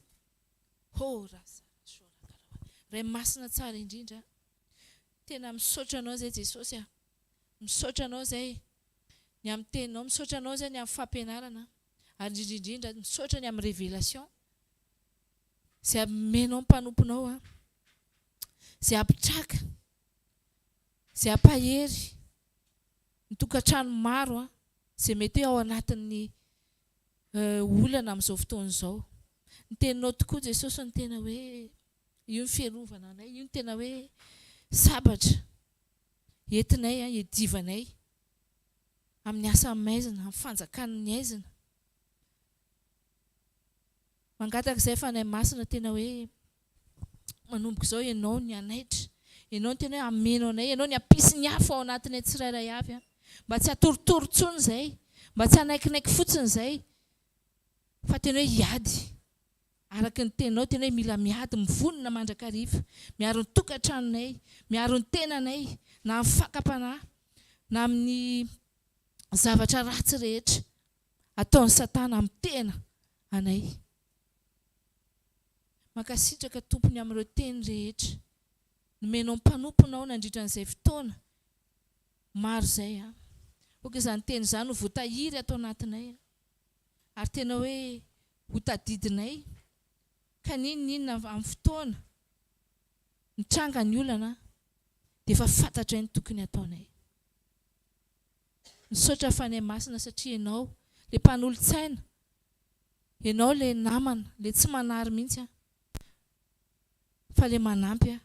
Ray masina tsara indrindra. Tena misaotra anao izay Jesosy. Misaotra anao izay ny amin'ny teninao. Misaotra anao izay ny amin'ny fampianarana. ary indrindra misaotra ny amin'ny révélation zay amenao mpanomponao a zay apitraka zay ampahery ny tokantrano maro a zay mety hoe ao anatin'ny olana amin'izao fotoana izao. Ny teninao tokoa Jesosy ny tena hoe io ny fiarovana anay, io ny tena hoe sabatra entinay a edivanay amin'ny asa maizina, amin'ny fanjakan'ny aizina. Mangataka izay fa anay masina tena hoe manomboka izao ianao ny anaitra, ianao ny tena hoe amenao anay, ianao ny ampisy ny hafa ao anatinay tsirairay avy a, mba tsy hatoritory tsony izay, mba tsy hanaikinaiky fotsiny izay, fa tena hoe hiady araka ny tenao, tena hoe mila miady mivonona mandrakariva, miaro ny tokantranonay, miaro ny tenanay, na amin'ny fakapanahy, na amin'ny zavatra ratsy rehetra ataon'ny Satana amin'ny tena anay. Mankasitraka tompony amin'ireo teny rehetra, nomenao mpanomponao nandritra an'izay fotoana maro izay a. Oka izany teny izany ho voatahiry atao anatinay ary tena hoe ho tadidinay ka ninona amin'ny fotoana nitranga ny olana dia efa fantatra ny tokony ataonay. Misaotra fa anay masina satria ianao ilay mpanolo-tsaina, ianao ilay namana, ilay tsy manary mihitsy a, fa ilay manampy a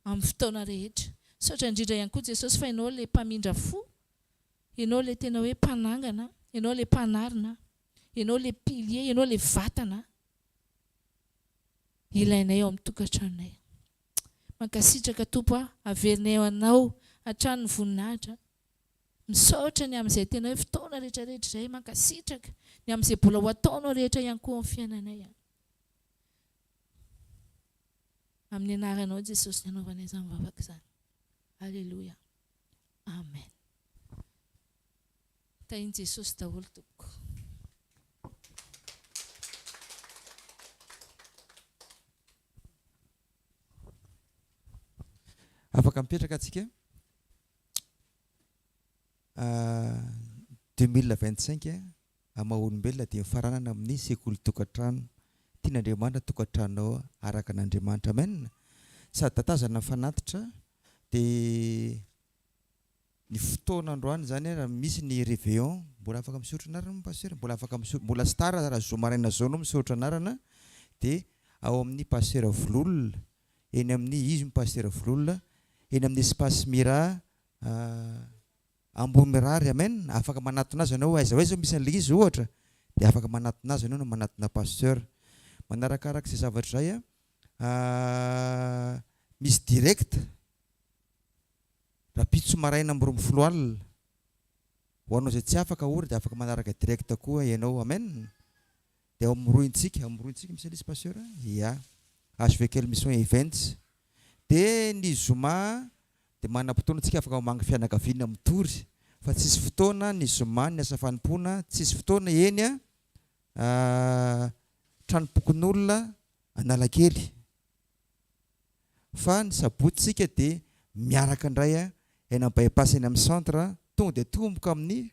amin'ny fotoana rehetra. Misaotra indrindra ihany koa Jesosy fa ianao ilay mpamindra fo, ianao ilay tena hoe mpanangana, ianao ilay mpanarina, ianao ilay pilier, ianao ilay vatana ilainay ao amin'ny tokantranonay. Mankasitraka Tompo a, averinay anao hatrany ny voninahitra. Misaotra ny amin'izay tena hoe fotoana rehetrarehetra izay, mankasitraka ny amin'izay mbola ho ataonao rehetra ihany koa amin'ny fiainanay. Amin'ny anaranao Jesosy ny anaovanay izany mivavaka izany. Alleluia. Amen. Tahiny Jesosy daholo tompoko. Afaka mipetraka antsika. 2025 amaolombelona dia mifaranana amin'ny sekoly tokantrano. Tian'Andriamanitra tokantranonao araka an'Andriamanitra. Amen. Sady tatazana fanatitra dia ny fotoana androany zany raha misy ny réveillon, mbola afaka misaotra anarana pasteur, mbola afaka misaotra, mbola stara raha zoma maraina zao no misaotra anarana dia ao amin'ny pasteur Vololona, eny amin'ny izy pasteur Vololona, eny amin'ny espace Mira Ambomirary. Amen. Afaka manatona azy anao aiza aiza misy an'ilay izy ohatra dia afaka manatona azy anao no manatona pasteur. Manarakaraka izay zavatra izay misy direct rapitso maraina amin'ny 12 alina ho anao izay tsy afaka ory dia afaka manaraka direct koa ianao. Amen. Dia ao amin'ny rointsika misy an'ilay pasteur ya HVK Mission Events. Dia ny zoma dia manam-potoana antsika afaka mamangy fianakaviana mitory, fa tsisy fotoana ny zoma ny asa fanompoana, tsisy fotoana eny tranopokon'olona Analakely. Fa ny sabotsika dia miaraka indray eny bypass eny amin'ny centre, tonga dia tomboka amin'ny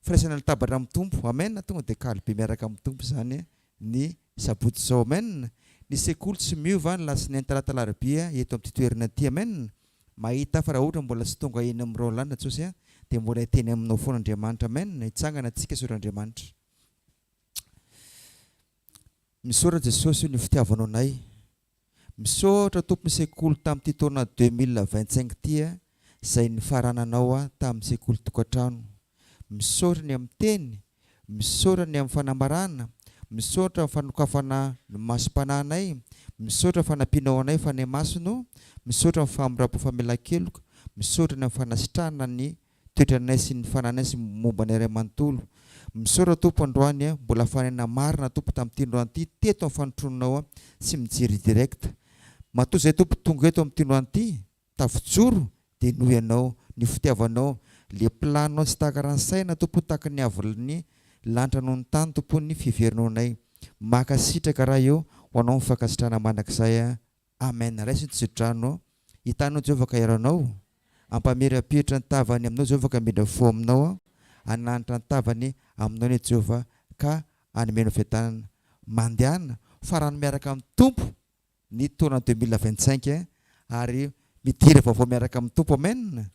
firaisana latabatra amin'ny tompo. Amen. Tonga dia kalibe miaraka amin'ny tompo zany ny sabotsy izao. Amen. Ny sekoly tsy miova ny lasinainy talata alarobia eto amin'ny toerana aty. Amen. Mahita fa raha ohatra mbola tsy tonga eny amin'ny Roland tsosy dia mbola hiteny aminao foana Andriamanitra. Amen. Hitsangana antsika saotra Andriamanitra. Misaotra Jesosy ny fitiavanao anay. Misaotra tompony sekoly tamin'ity taona 2025 ty izay nifarananao tamin'ny sekoly tokantrano. Misaotra ny amin'ny teny, misaotra ny amin'ny fanambarana, misaotra ny fanokafana ny masom-panahinay, misaotra fanampianao anay fa ny masino, misaotra ny famirapo famelan-keloka, misaotra ny amin'ny fanasitrana ny toetranay sy ny fananay sy momba ny iray manontolo. Misaotra Tompo androany mbola fanena marina Tompo tamin'ity androany ity teto amin'ny fanotrononao sy mijery direct. Matoa izay Tompo tonga eto amin'ity androany ity tafijoro dia noho ianao ny fitiavanao, le planao tsy tahaka ransaina Tompo tahaka ny avol'ny lanitra noho ny tany Tompo ny fiverinao anay. Makasitraka raha eo ho anao mifankasitrana mandrakizay. Amen. Raisiny tsidrano hitanao Jehovah ka eranao, ampameram-pihitra ny tavany aminao Jehovah ka midra fo aminao, ananitra ny tavany aminao ny Jehovah ka anomena fiatanana mandehana farany miaraka amin'ny tompo ny taona 2025 ary midiry vaovao miaraka amin'ny tompo amen.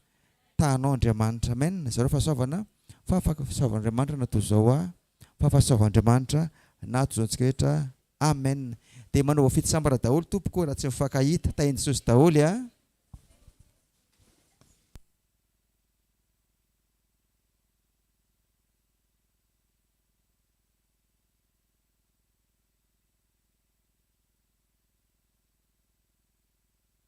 Tahanao Andriamanitra amen. Zareo fahasoavana fahasoavan'Andriamanitra natao zao fahasoavan'Andriamanitra natao zao antsika rehetra amen. Dia manao fitsambara daholo tompoko raha tsy mifankahita tainy Jesosy daholo